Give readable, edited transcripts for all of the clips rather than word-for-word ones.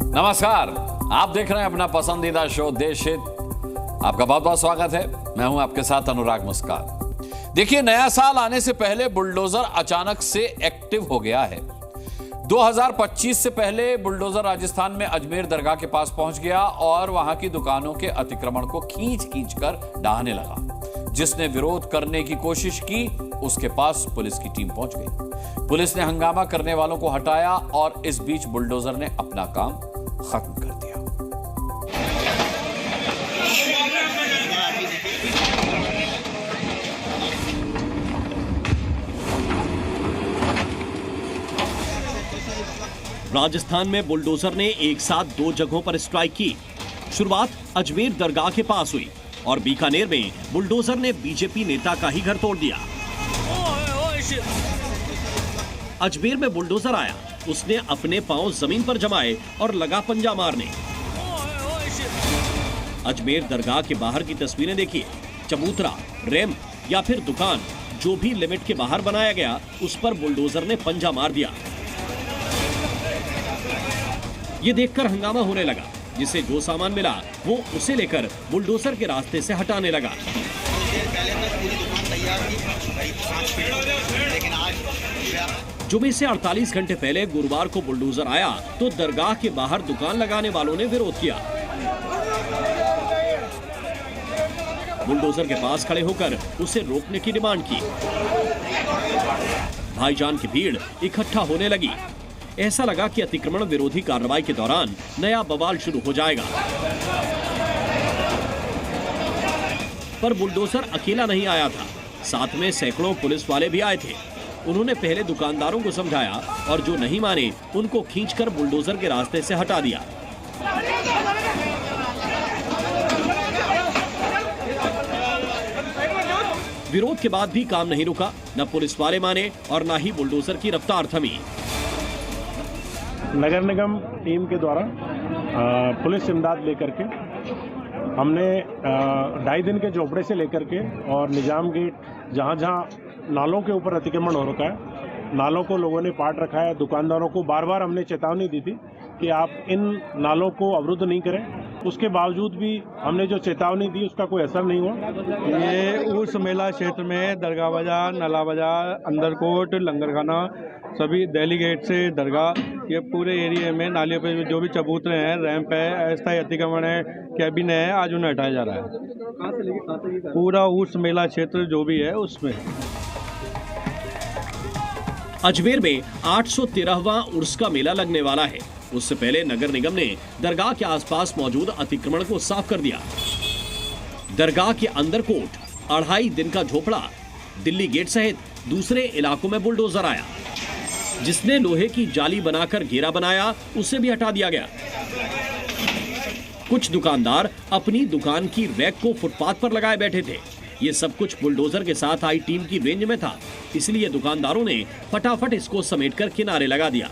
नमस्कार, आप देख रहे हैं अपना पसंदीदा शो देश हित। आपका बहुत बहुत स्वागत है। मैं हूं आपके साथ अनुराग मुस्कान। देखिए, नया साल आने से पहले बुलडोजर अचानक से एक्टिव हो गया है। 2025 से पहले बुलडोजर राजस्थान में अजमेर दरगाह के पास पहुंच गया और वहां की दुकानों के अतिक्रमण को खींच कर ढहाने लगा। जिसने विरोध करने की कोशिश की, उसके पास पुलिस की टीम पहुंच गई। पुलिस ने हंगामा करने वालों को हटाया और इस बीच बुलडोजर ने अपना काम खत्म कर दिया। राजस्थान में बुलडोजर ने एक साथ 2 जगहों पर स्ट्राइक की। शुरुआत अजमेर दरगाह के पास हुई और बीकानेर में बुलडोजर ने बीजेपी नेता का ही घर तोड़ दिया। अजमेर में बुलडोजर आया, उसने अपने पांव जमीन पर जमाए और लगा पंजा मारने। अजमेर दरगाह के बाहर की तस्वीरें देखिए। चबूतरा, रैंप या फिर दुकान, जो भी लिमिट के बाहर बनाया गया, उस पर बुलडोजर ने पंजा मार दिया। ये देखकर हंगामा होने लगा। जिसे जो सामान मिला वो उसे लेकर बुलडोजर के रास्ते से हटाने लगा। जुमे से 48 घंटे पहले गुरुवार को बुलडोजर आया तो दरगाह के बाहर दुकान लगाने वालों ने विरोध किया। बुलडोजर के पास खड़े होकर उसे रोकने की डिमांड की। भाईजान की भीड़ इकट्ठा होने लगी। ऐसा लगा कि अतिक्रमण विरोधी कार्रवाई के दौरान नया बवाल शुरू हो जाएगा। पर बुलडोजर अकेला नहीं आया था, साथ में सैकड़ों पुलिस वाले भी आए थे। उन्होंने पहले दुकानदारों को समझाया और जो नहीं माने उनको खींचकर बुलडोजर के रास्ते से हटा दिया। विरोध के बाद भी काम नहीं रुका। न पुलिस वाले माने और न ही बुलडोजर की रफ्तार थमी। नगर निगम टीम के द्वारा पुलिस इमदाद लेकर के हमने 2.5 दिन के झोपड़े से लेकर के और निजाम गेट, जहाँ नालों के ऊपर अतिक्रमण हो रखा है, नालों को लोगों ने पाट रखा है। दुकानदारों को बार बार हमने चेतावनी दी थी कि आप इन नालों को अवरुद्ध नहीं करें। उसके बावजूद भी हमने जो चेतावनी दी उसका कोई असर नहीं हुआ। ये उस मेला क्षेत्र में दरगाह बाजार, नला बाजार, अंदरकोट, लंगरखाना, सभी दिल्ली गेट से दरगाह, ये पूरे एरिया में नालियों पे जो भी चबूतरे हैं, रैंप है, अस्थायी अतिक्रमण है, कैबिन है, आज उन्हें हटाया जा रहा है। पूरा उस मेला क्षेत्र जो भी है उसमें। अजमेर में 813वां उर्स का मेला लगने वाला है। उससे पहले नगर निगम ने दरगाह के आसपास मौजूद अतिक्रमण को साफ कर दिया। दरगाह के अंदर कोट, 2.5 दिन का झोपड़ा, दिल्ली गेट सहित दूसरे इलाकों में बुलडोजर आया। जिसने लोहे की जाली बनाकर घेरा बनाया, उसे भी हटा दिया गया। कुछ दुकानदार अपनी दुकान की रैक को फुटपाथ पर लगाए बैठे थे। ये सब कुछ बुलडोजर के साथ आई टीम की रेंज में था, इसलिए दुकानदारों ने फटाफट इसको समेटकर किनारे लगा दिया।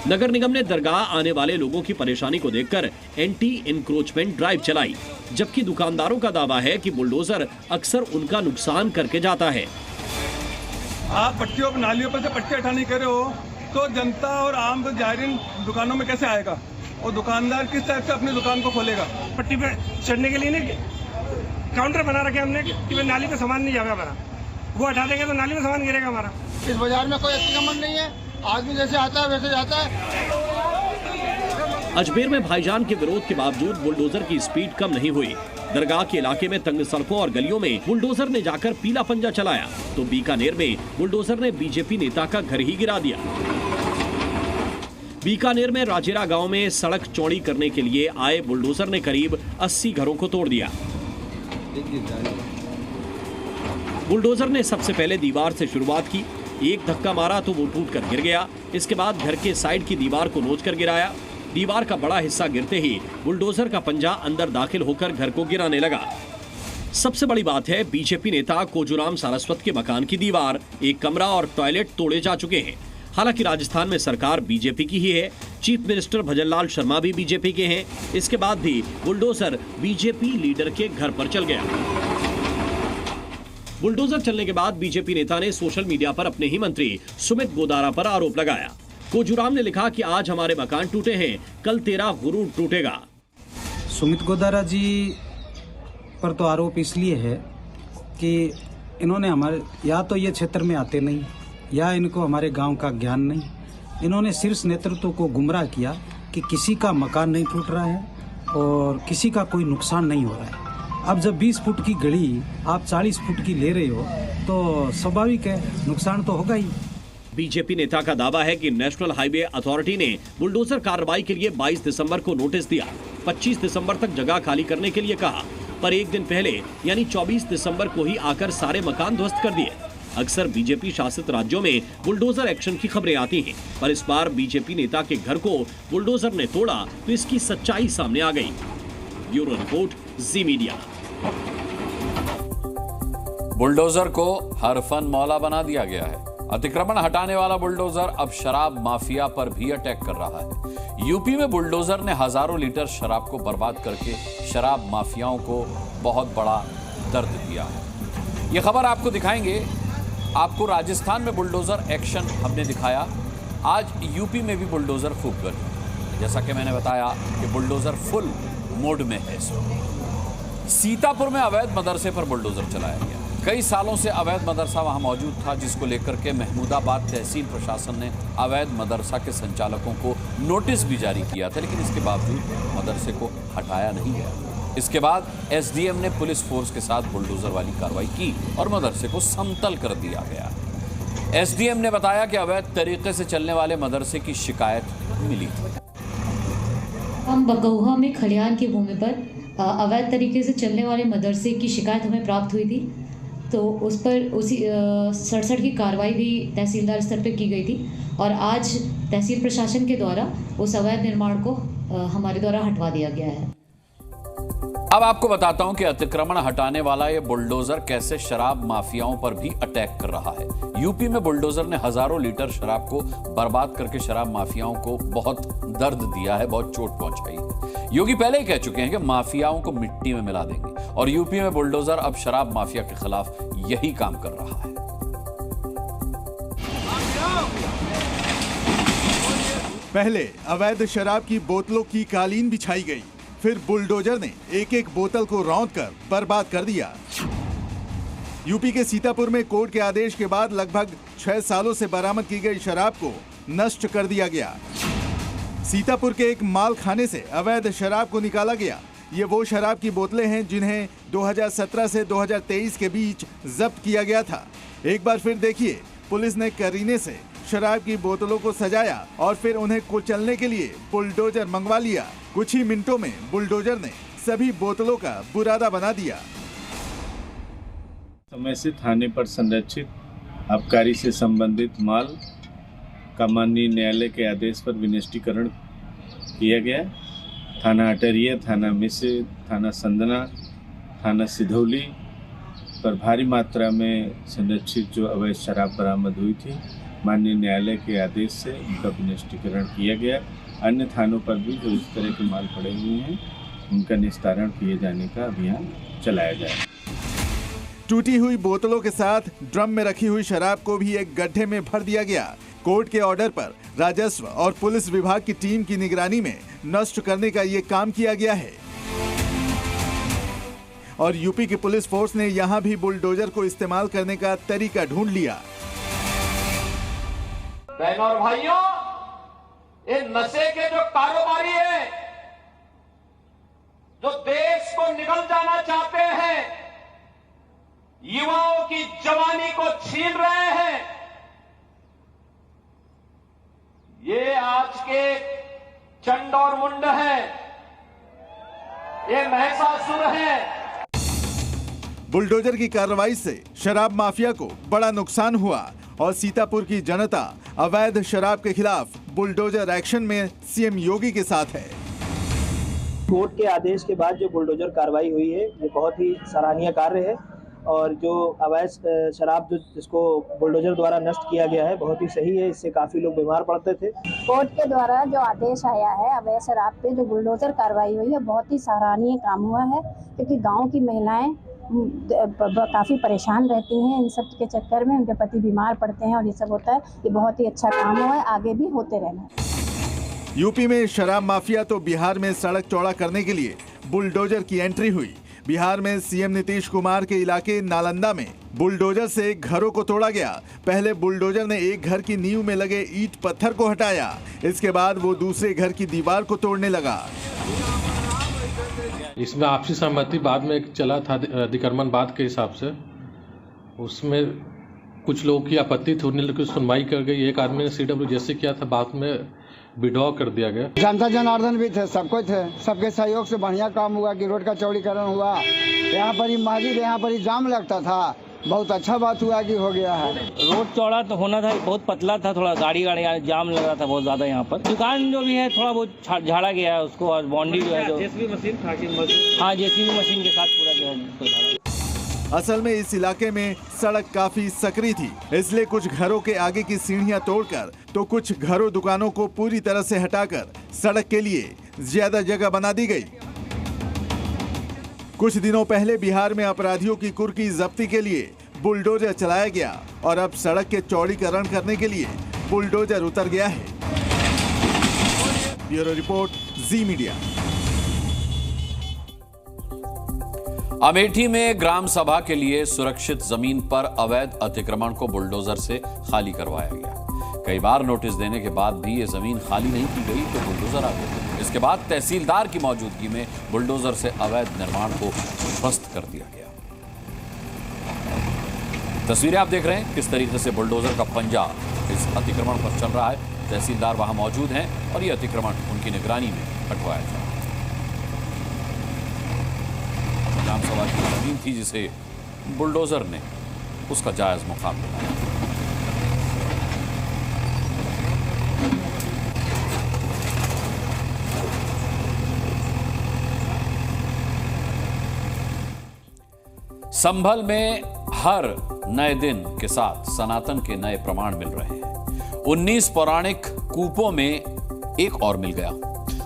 नगर निगम ने दरगाह आने वाले लोगों की परेशानी को देखकर एंटी इंक्रोचमेंट ड्राइव चलाई, जबकि दुकानदारों का दावा है कि बुलडोजर अक्सर उनका नुकसान करके जाता है। आप पट्टियों पर, नालियों पर से पट्टी हटाने कर रहे हो तो जनता और आम जायरीन दुकानों में कैसे आएगा, और दुकानदार किस तरह से अपनी दुकान को खोलेगा। पट्टी पे चढ़ने के लिए नहीं काउंटर बना रखे हमने कि नाली पे सामान नहीं जाएगा हमारा, वो हटा देंगे तो नाली में सामान गिरेगा हमारा। इस बाजार में कोई अतिक्रमण नहीं है, आदमी जैसे आता है वैसे जाता है। अजमेर में भाईजान के विरोध के बावजूद बुलडोजर की स्पीड कम नहीं हुई। दरगाह के इलाके में तंग सड़कों और गलियों में बुलडोजर ने जाकर पीला पंजा चलाया तो बीकानेर में बुलडोजर ने बीजेपी नेता का घर ही गिरा दिया। बीकानेर में राजेरा गांव में सड़क चौड़ी करने के लिए आए बुलडोजर ने करीब 80 घरों को तोड़ दिया। बुलडोजर ने सबसे पहले दीवार से शुरुआत की। एक धक्का मारा तो वो टूटकर गिर गया। इसके बाद घर के साइड की दीवार को नोचकर गिराया। दीवार का बड़ा हिस्सा गिरते ही बुलडोजर का पंजा अंदर दाखिल होकर घर को गिराने लगा। सबसे बड़ी बात है, बीजेपी नेता कोजूराम सारस्वत के मकान की दीवार, एक कमरा और टॉयलेट तोड़े जा चुके हैं। हालांकि राजस्थान में सरकार बीजेपी की ही है। चीफ मिनिस्टर भजनलाल शर्मा भी बीजेपी के हैं। इसके बाद भी बुलडोजर बीजेपी लीडर के घर पर चल गया। बुलडोजर चलने के बाद बीजेपी नेता ने सोशल मीडिया पर अपने ही मंत्री सुमित गोदारा पर आरोप लगाया। कोजूराम ने लिखा कि आज हमारे मकान टूटे हैं, कल तेरा गुरूर टूटेगा। सुमित गोदारा जी पर तो आरोप इसलिए है कि इन्होंने हमारे, या तो ये क्षेत्र में आते नहीं, या इनको हमारे गांव का ज्ञान नहीं। इन्होंने शीर्ष नेतृत्व को गुमराह किया कि किसी का मकान नहीं टूट रहा है और किसी का कोई नुकसान नहीं हो रहा है। अब जब 20 फुट की गली आप 40 फुट की ले रहे हो तो स्वाभाविक है नुकसान तो होगा ही। बीजेपी नेता का दावा है कि नेशनल हाईवे अथॉरिटी ने बुलडोजर कार्रवाई के लिए 22 दिसंबर को नोटिस दिया, 25 दिसंबर तक जगह खाली करने के लिए कहा, पर एक दिन पहले यानी 24 दिसंबर को ही आकर सारे मकान ध्वस्त कर दिए। अक्सर बीजेपी शासित राज्यों में बुलडोजर एक्शन की खबरें आती हैं, पर इस बार बीजेपी नेता के घर को बुलडोजर ने तोड़ा तो इसकी सच्चाई सामने आ गई। ब्यूरो रिपोर्ट, जी मीडिया। बुलडोजर को हर फन मौला बना दिया गया है। अतिक्रमण हटाने वाला बुलडोजर अब शराब माफिया पर भी अटैक कर रहा है। यूपी में बुलडोजर ने हजारों लीटर शराब को बर्बाद करके शराब माफियाओं को बहुत बड़ा दर्द दिया है। ये खबर आपको दिखाएंगे। आपको राजस्थान में बुलडोजर एक्शन हमने दिखाया, आज यूपी में भी बुलडोजर खूब गर्म। जैसा कि मैंने बताया कि बुलडोजर फुल मोड में है। सीतापुर में अवैध मदरसे पर बुलडोजर चलाया गया। कई सालों से अवैध मदरसा वहां मौजूद था, जिसको लेकर के महमूदाबाद तहसील प्रशासन ने अवैध मदरसा के संचालकों को नोटिस भी जारी किया था, लेकिन इसके बावजूद मदरसे को हटाया नहीं गया। इसके बाद एसडीएम ने पुलिस फोर्स के साथ बुलडोजर वाली कार्रवाई की और मदरसे को समतल कर दिया गया। एसडीएम ने बताया कि अवैध तरीके से चलने वाले मदरसे की शिकायत मिली थी। हम बकौहा में खलियान की भूमि पर अवैध तरीके से चलने वाले मदरसे की शिकायत हमें प्राप्त हुई थी, तो उस पर उसी 67 की कार्रवाई भी तहसीलदार स्तर पर की गई थी और आज तहसील प्रशासन के द्वारा उस अवैध निर्माण को हमारे द्वारा हटवा दिया गया है। अब आपको बताता हूं कि अतिक्रमण हटाने वाला ये बुलडोजर कैसे शराब माफियाओं पर भी अटैक कर रहा है। यूपी में बुलडोजर ने हजारों लीटर शराब को बर्बाद करके शराब माफियाओं को बहुत दर्द दिया है, बहुत चोट पहुंचाई है। योगी पहले ही कह चुके हैं कि माफियाओं को मिट्टी में मिला देंगे और यूपी में बुलडोजर अब शराब माफिया के खिलाफ यही काम कर रहा है। पहले अवैध शराब की बोतलों की कालीन बिछाई गई, फिर बुलडोजर ने एक एक बोतल को रौंदकर बर्बाद कर दिया। यूपी के सीतापुर में कोर्ट के आदेश के बाद लगभग 6 सालों से बरामद की गई शराब को नष्ट कर दिया गया। सीतापुर के एक माल खाने से अवैध शराब को निकाला गया। ये वो शराब की बोतलें हैं जिन्हें 2017 से 2023 के बीच जब्त किया गया था। एक बार फिर देखिए, पुलिस ने करीने से शराब की बोतलों को सजाया और फिर उन्हें कुचलने के लिए बुलडोजर मंगवा लिया। कुछ ही मिनटों में बुलडोजर ने सभी बोतलों का बुरादा बना दिया। समय से थाने पर संरक्षित आबकारी से संबंधित माल का माननीय न्यायालय के आदेश पर विनिष्टीकरण किया गया। थाना अटरिया, थाना मिश्र, थाना संदना, थाना सिधौली पर भारी मात्रा में संरक्षित जो अवैध शराब बरामद हुई थी, माननीय न्यायालय के आदेश से उनका विनिष्टीकरण किया गया। अन्य थानों पर भी जो इस तरह के माल पड़े हुए हैं उनका निस्तारण किए जाने का अभियान चलाया जाए। टूटी हुई बोतलों के साथ ड्रम में रखी हुई शराब को भी एक गड्ढे में भर दिया गया। कोर्ट के ऑर्डर पर राजस्व और पुलिस विभाग की टीम की निगरानी में नष्ट करने का ये काम किया गया है और यूपी की पुलिस फोर्स ने यहाँ भी बुलडोजर को इस्तेमाल करने का तरीका ढूंढ लिया। बहनों और भाइयों, ये नशे के जो कारोबारी हैं, जो देश को निगल जाना चाहते हैं, युवाओं की जवानी को छीन रहे हैं, ये आज के चंड और मुंड हैं, ये महिषासुर हैं। बुलडोजर की कार्रवाई से शराब माफिया को बड़ा नुकसान हुआ और सीतापुर की जनता अवैध शराब के खिलाफ बुलडोजर एक्शन में सीएम योगी के साथ है। कोर्ट के आदेश के बाद जो बुलडोजर कार्रवाई हुई है, ये बहुत ही सराहनीय कार्य है और जो अवैध शराब जिसको बुलडोजर द्वारा नष्ट किया गया है, बहुत ही सही है। इससे काफी लोग बीमार पड़ते थे। कोर्ट के द्वारा जो आदेश आया है अवैध शराब पे जो बुलडोजर कार्रवाई हुई है, बहुत ही सराहनीय काम हुआ है, क्योंकि गांव की महिलाएं काफ़ी परेशान रहती हैं इन सब के चक्कर में, उनके पति बीमार पड़ते हैं और ये सब होता है। ये बहुत ही अच्छा काम हुआ है, आगे भी होते रहना। यूपी में शराब माफिया तो बिहार में सड़क चौड़ा करने के लिए बुलडोजर की एंट्री हुई। बिहार में सीएम नीतीश कुमार के इलाके नालंदा में बुलडोजर से घरों को तोड़ा गया। पहले बुलडोजर ने एक घर की नींव में लगे ईंट पत्थर को हटाया, इसके बाद वो दूसरे घर की दीवार को तोड़ने लगा। इसमें आपसी सहमति बाद में एक चला था अधिक्रमण बाद के हिसाब से, उसमें कुछ लोगों की आपत्ति थी, उन्हें लेकर सुनवाई कर गई। एक आदमी ने CWJC किया था, बाद में विड्रॉ कर दिया गया। जनता जनार्दन भी थे, सबको थे, सबके सहयोग से बढ़िया काम हुआ कि रोड का चौड़ीकरण हुआ। यहाँ पर ही मस्जिद, यहाँ पर ही जाम लगता था, बहुत अच्छा बात हुआ कि हो गया है। रोड चौड़ा तो होना था, बहुत पतला था, थोड़ा गाड़ी जाम लग रहा था बहुत ज्यादा। यहाँ पर दुकान जो भी है थोड़ा बहुत झाड़ा गया है उसको, और बाउंड्री जो है JCB मशीन था कि हाँ JCB मशीन के साथ पूरा जो है। असल में इस इलाके में सड़क काफी सकरी थी, इसलिए कुछ घरों के आगे की सीढ़ियां तोड़कर तो कुछ घरों दुकानों को पूरी तरह से हटाकर सड़क के लिए ज्यादा जगह बना दी गई। कुछ दिनों पहले बिहार में अपराधियों की कुर्की जब्ती के लिए बुलडोजर चलाया गया और अब सड़क के चौड़ीकरण करने के लिए बुलडोजर उतर गया है। ब्यूरो रिपोर्ट, जी मीडिया। अमेठी में ग्राम सभा के लिए सुरक्षित जमीन पर अवैध अतिक्रमण को बुलडोजर से खाली करवाया गया। कई बार नोटिस देने के बाद भी ये जमीन खाली नहीं की गई तो बुलडोजर आ गए। इसके बाद तहसीलदार की मौजूदगी में बुलडोजर से अवैध निर्माण को ध्वस्त कर दिया गया। तस्वीरें आप देख रहे हैं किस तरीके से बुलडोजर का पंजा इस अतिक्रमण पर चल रहा है। तहसीलदार वहां मौजूद हैं और ये अतिक्रमण उनकी निगरानी में हटवाया जा रहा है। ग्राम सभा की जमीन थी जिसे बुलडोजर ने उसका जायज मुकाम बनाया। संभल में हर नए दिन के साथ सनातन के नए प्रमाण मिल रहे हैं। 19 पौराणिक कूपों में एक और मिल गया।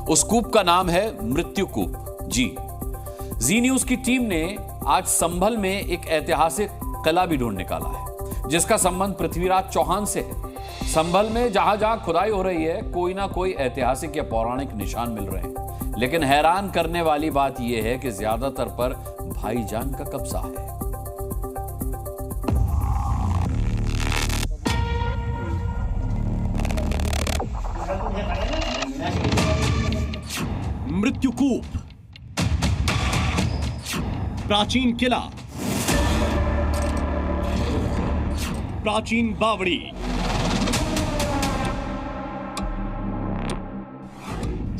उस कूप का नाम है मृत्यु कूप। जी न्यूज की टीम ने आज संभल में एक ऐतिहासिक किला भी ढूंढ निकाला है जिसका संबंध पृथ्वीराज चौहान से है। संभल में जहां जहां खुदाई हो रही है कोई ना कोई ऐतिहासिक या पौराणिक निशान मिल रहे हैं, लेकिन हैरान करने वाली बात यह है कि ज्यादातर पर भाईजान का कब्जा है। मृत्यु कूप, प्राचीन किला, प्राचीन बावड़ी,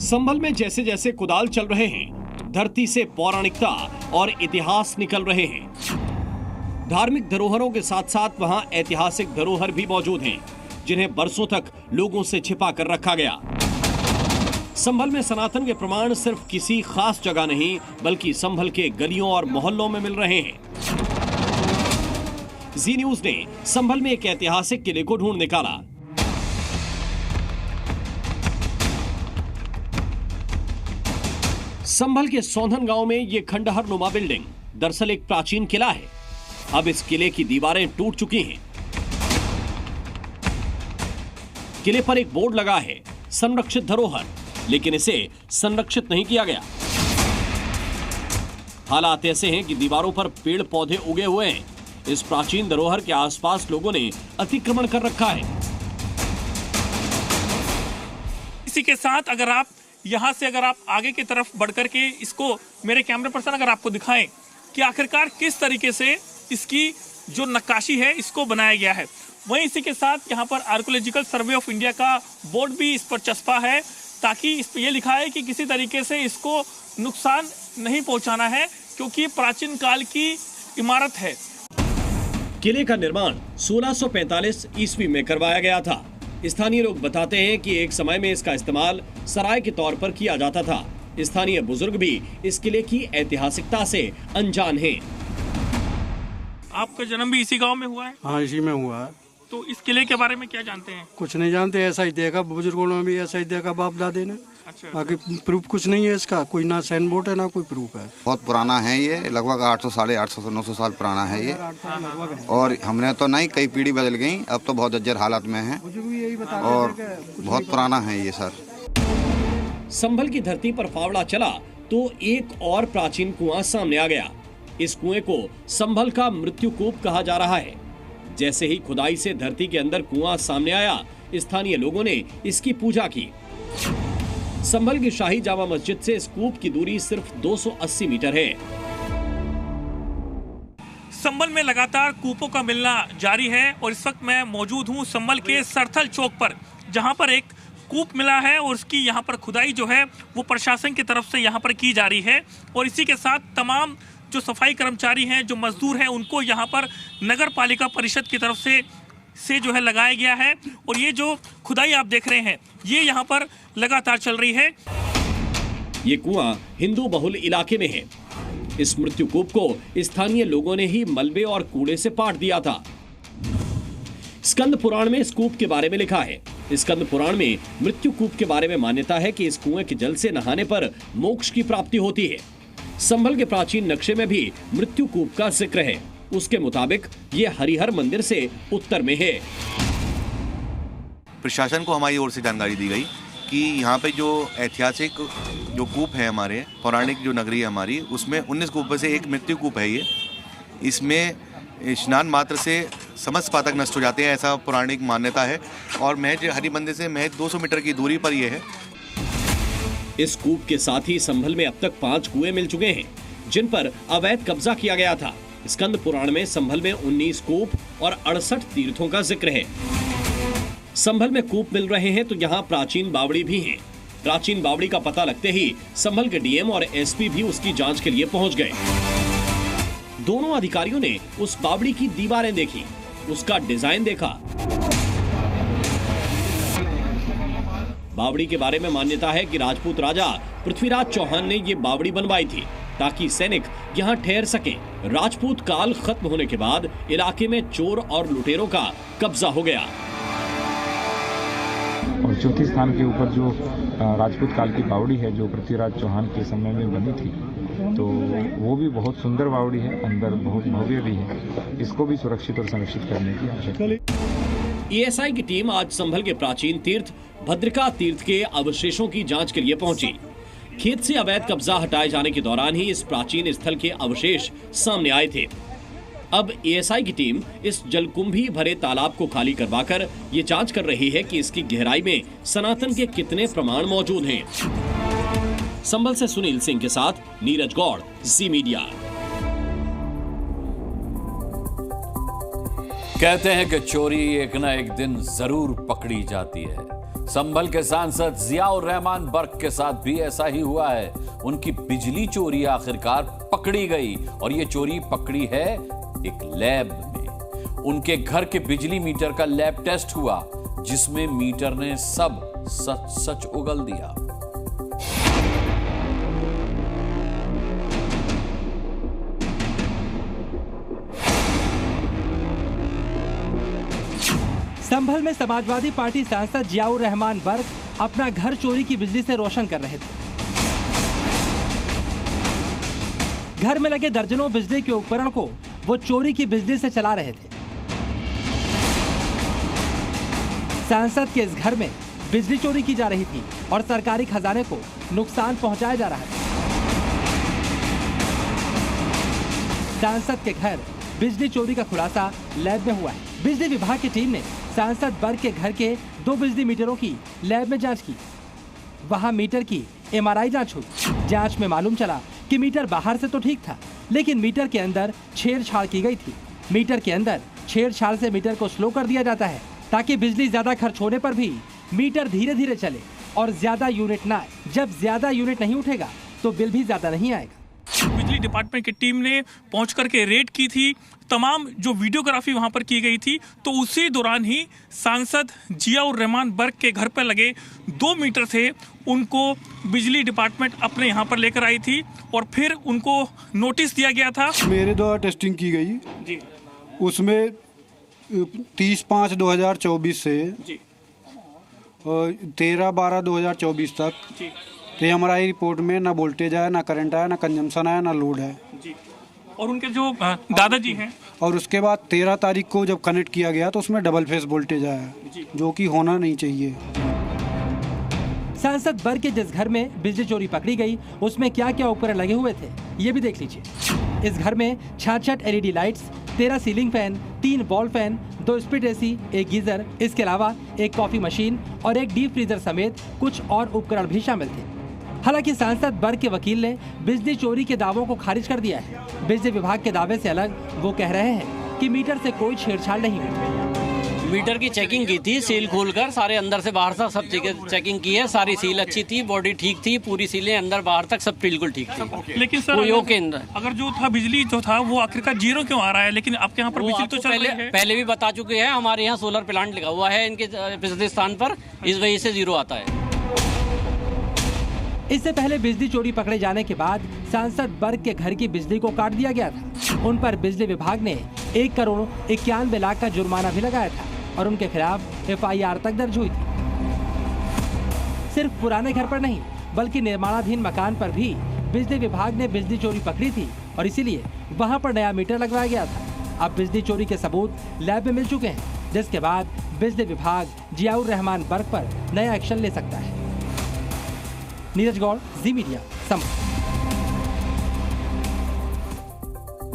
संभल में जैसे जैसे कुदाल चल रहे हैं धरती से पौराणिकता और इतिहास निकल रहे हैं। धार्मिक धरोहरों के साथ साथ वहां ऐतिहासिक धरोहर भी मौजूद हैं जिन्हें बरसों तक लोगों से छिपा कर रखा गया। संभल में सनातन के प्रमाण सिर्फ किसी खास जगह नहीं बल्कि संभल के गलियों और मोहल्लों में मिल रहे हैं। जी न्यूज ने संभल में एक ऐतिहासिक किले को ढूंढ निकाला। संभल के सौंधन गांव में यह खंडहर नुमा बिल्डिंग दरअसल एक प्राचीन किला है। अब इस किले की दीवारें टूट चुकी हैं। किले पर एक बोर्ड लगा है संरक्षित धरोहर, लेकिन इसे संरक्षित नहीं किया गया। हालात ऐसे हैं कि दीवारों पर पेड़ पौधे उगे हुए हैं। इस प्राचीन धरोहर के आसपास लोगों ने अतिक्रमण कर रखा है। इसी के साथ अगर आप यहां से आगे की तरफ बढ़कर के इसको मेरे कैमरे पर्सन अगर आपको दिखाएं कि आखिरकार किस तरीके से इसकी जो नक्काशी है इसको बनाया गया है, वहीं इसी के साथ यहाँ पर आर्कियोलॉजिकल सर्वे ऑफ इंडिया का बोर्ड भी इस पर चस्पा है ताकि इस पर यह लिखा है कि किसी तरीके से इसको नुकसान नहीं पहुंचाना है क्योंकि प्राचीन काल की इमारत है। किले का निर्माण 1645 ईस्वी में करवाया गया था। स्थानीय लोग बताते हैं कि एक समय में इसका इस्तेमाल सराय के तौर पर किया जाता था। स्थानीय बुजुर्ग भी इस किले की ऐतिहासिकता से अनजान हैं। आपका जन्म भी इसी गांव में हुआ है? हाँ, इसी में हुआ है। तो इस किले के बारे में क्या जानते हैं? कुछ नहीं जानते, ऐसा ही देखा, बुजुर्गों ने भी ऐसा ही देखा, बाप दादे ने। बाकी प्रूफ कुछ नहीं है इसका, कोई ना साइन बोर्ड है ना कोई प्रूफ है। बहुत पुराना है ये, लगभग 800 साढ़े 800 900 साल पुराना है ये। और हमने तो नहीं, कई पीढ़ी बदल गई, अब तो बहुत जर्जर हालत में है और बहुत पुराना है ये सर। संभल की धरती पर फावड़ा चला तो एक और प्राचीन कुआं सामने आ गया। इस कुएं को संभल का मृत्यु कूप कहा जा रहा है। जैसे ही खुदाई से धरती के अंदर कुआं सामने आया, स्थानीय लोगों ने इसकी पूजा की। संभल की शाही जामा मस्जिद से इस कूप की दूरी सिर्फ 280 मीटर है। संभल में लगातार कूपों का मिलना जारी है और इस वक्त मैं मौजूद हूं संभल के सरथल चौक पर, जहां पर एक कूप मिला है और उसकी यहां पर खुदाई जो है वो प्रशासन की तरफ से यहां पर की जा रही है। और इसी के साथ तमाम जो सफाई कर्मचारी हैं, जो मजदूर हैं, उनको यहाँ पर नगर पालिका परिषद की तरफ से जो है लगाया गया है। और ये जो खुदाई आप देख रहे हैं, ये यहाँ पर लगातार चल रही है। ये कुआं हिंदू बहुल इलाके में है। इस मृत्यु कूप को स्थानीय लोगों ने ही मलबे और कूड़े से पाट दिया था। स्कंद पुराण में इस कूप के बारे में लिखा है। स्कंद पुराण में मृत्यु कूप के बारे में मान्यता है कि इस कुएं के जल से नहाने पर मोक्ष की प्राप्ति होती है। संभल के प्राचीन नक्शे में भी मृत्यु कूप का जिक्र है। उसके मुताबिक ये हरिहर मंदिर से उत्तर में है। प्रशासन को हमारी ओर से जानकारी दी गई कि यहाँ पे जो ऐतिहासिक जो कूप है, हमारे पौराणिक जो नगरी है हमारी, उसमें 19 कूप से एक मृत्यु कूप है ये। इसमें स्नान मात्र से समस्त पातक नष्ट हो जाते हैं, ऐसा पौराणिक मान्यता है। और महज हरि मंदिर से महज 200 मीटर की दूरी पर यह है। इस कूप के साथ ही संभल में अब तक 5 कुएं मिल चुके हैं, जिन पर अवैध कब्जा किया गया था। स्कंद पुराण में संभल में 19 कूप और 68 तीर्थों का जिक्र है। संभल में कूप मिल रहे हैं तो यहाँ प्राचीन बावड़ी भी हैं। प्राचीन बावड़ी का पता लगते ही संभल के डीएम और एसपी भी उसकी जांच के लिए पहुंच गए। दोनों अधिकारियों ने उस बावड़ी की दीवारें देखी, उसका डिजाइन देखा। बावड़ी के बारे में मान्यता है कि राजपूत राजा पृथ्वीराज चौहान ने ये बावड़ी बनवाई थी ताकि सैनिक यहाँ ठहर सकें। राजपूत काल खत्म होने के बाद इलाके में चोर और लुटेरों का कब्जा हो गया। और चौथे स्थान के ऊपर जो राजपूत काल की बावड़ी है, जो पृथ्वीराज चौहान के समय में बनी थी, तो वो भी बहुत सुंदर बावड़ी है, अंदर बहुत भव्य भी है। इसको भी सुरक्षित और संरक्षित करने की आवश्यकता है। एएसआई की टीम आज संभल के प्राचीन तीर्थ भद्रिका तीर्थ के अवशेषों की जांच के लिए पहुंची। खेत से अवैध कब्जा हटाए जाने के दौरान ही इस प्राचीन स्थल के अवशेष सामने आए थे। अब एएसआई की टीम इस जलकुंभी भरे तालाब को खाली करवाकर ये जांच कर रही है कि इसकी गहराई में सनातन के कितने प्रमाण मौजूद हैं। संभल से सुनील सिंह के साथ नीरज गौड़, जी मीडिया। कहते हैं कि चोरी एक न एक दिन जरूर पकड़ी जाती है। संभल के सांसद जियाउर रहमान बर्क के साथ भी ऐसा ही हुआ है। उनकी बिजली चोरी आखिरकार पकड़ी गई और ये चोरी पकड़ी है एक लैब में। उनके घर के बिजली मीटर का लैब टेस्ट हुआ, जिसमें मीटर ने सब सच सच उगल दिया। संभल में समाजवादी पार्टी सांसद जियाउर रहमान बर्क अपना घर चोरी की बिजली से रोशन कर रहे थे। घर में लगे दर्जनों बिजली के उपकरण को वो चोरी की बिजली से चला रहे थे। सांसद के इस घर में बिजली चोरी की जा रही थी और सरकारी खजाने को नुकसान पहुंचाया जा रहा है। सांसद के घर बिजली चोरी का खुलासा लैब में हुआ है। बिजली विभाग की टीम ने सांसद बर्क के घर के 2 बिजली मीटरों की लैब में जांच की। वहां मीटर की एमआरआई जांच हुई। जांच में मालूम चला कि मीटर बाहर से तो ठीक था, लेकिन मीटर के अंदर छेड़छाड़ की गई थी। मीटर के अंदर छेड़छाड़ से मीटर को स्लो कर दिया जाता है ताकि बिजली ज्यादा खर्च होने पर भी मीटर धीरे धीरे चले और ज्यादा यूनिट ना आए। जब ज्यादा यूनिट नहीं उठेगा तो बिल भी ज्यादा नहीं आएगा। बिजली डिपार्टमेंट की टीम ने पहुंच करके रेड की थी। तमाम जो वीडियोग्राफी वहां पर की गई थी, तो उसी दौरान ही सांसद जियाउर रहमान बर्क के घर पर लगे 2 मीटर थे, उनको बिजली डिपार्टमेंट अपने यहाँ पर लेकर आई थी और फिर उनको नोटिस दिया गया था। मेरे द्वारा टेस्टिंग की गई जी। उसमें 30/5/2024 से 13/12/2024 तक। तो ये हमारा रिपोर्ट में ना वोल्टेज आया, ना करंट आया, ना कंजम्पशन आया, ना लोड है। जी। और उनके जो दादाजी हैं, और उसके बाद 13 तारीख को जब कनेक्ट किया गया तो उसमें डबल फेस वोल्टेज आया, जो कि होना नहीं चाहिए। सांसद बर के जिस घर में बिजली चोरी पकड़ी गई, उसमें क्या क्या उपकरण लगे हुए थे, ये भी देख लीजिए। इस घर में 66 LED lights, 13 ceiling fan, 3 wall fan, 2 split AC, एक गीजर, इसके अलावा एक कॉफी मशीन और एक डीप फ्रीजर समेत कुछ और उपकरण भी शामिल थे। हालांकि सांसद बर के वकील ने बिजली चोरी के दावों को खारिज कर दिया है। बिजली विभाग के दावे से अलग वो कह रहे हैं कि मीटर से कोई छेड़छाड़ नहीं हुई। मीटर की चेकिंग की थी, सील खोलकर सारे अंदर से बाहर तक सब चेकिंग की है। सारी सील अच्छी थी, बॉडी ठीक थी, पूरी सीलें अंदर बाहर तक सब बिल्कुल ठीक थी। लेकिन सर अगर जो था बिजली जो था वो आखिरकार जीरो क्यों आ रहा है? लेकिन आपके यहाँ पर बिजली तो चल रही है। पहले भी बता चुके हैं, हमारे यहाँ सोलर प्लांट लगा हुआ है इनके पिछले स्थान पर, इस वजह से जीरो आता है। इससे पहले बिजली चोरी पकड़े जाने के बाद सांसद बर्ग के घर की बिजली को काट दिया गया था। उन पर बिजली विभाग ने 1 करोड़ 91 लाख का जुर्माना भी लगाया था और उनके खिलाफ FIR तक दर्ज हुई थी। सिर्फ पुराने घर पर नहीं, बल्कि निर्माणाधीन मकान पर भी बिजली विभाग ने बिजली चोरी पकड़ी थी और इसीलिए वहां पर नया मीटर लगवाया गया था। अब बिजली चोरी के सबूत लैब में मिल चुके हैं, जिसके बाद बिजली विभाग जियाउर रहमान बर्ग पर नया एक्शन ले सकता है। नीरज गौड़, जी मीडिया, संभल।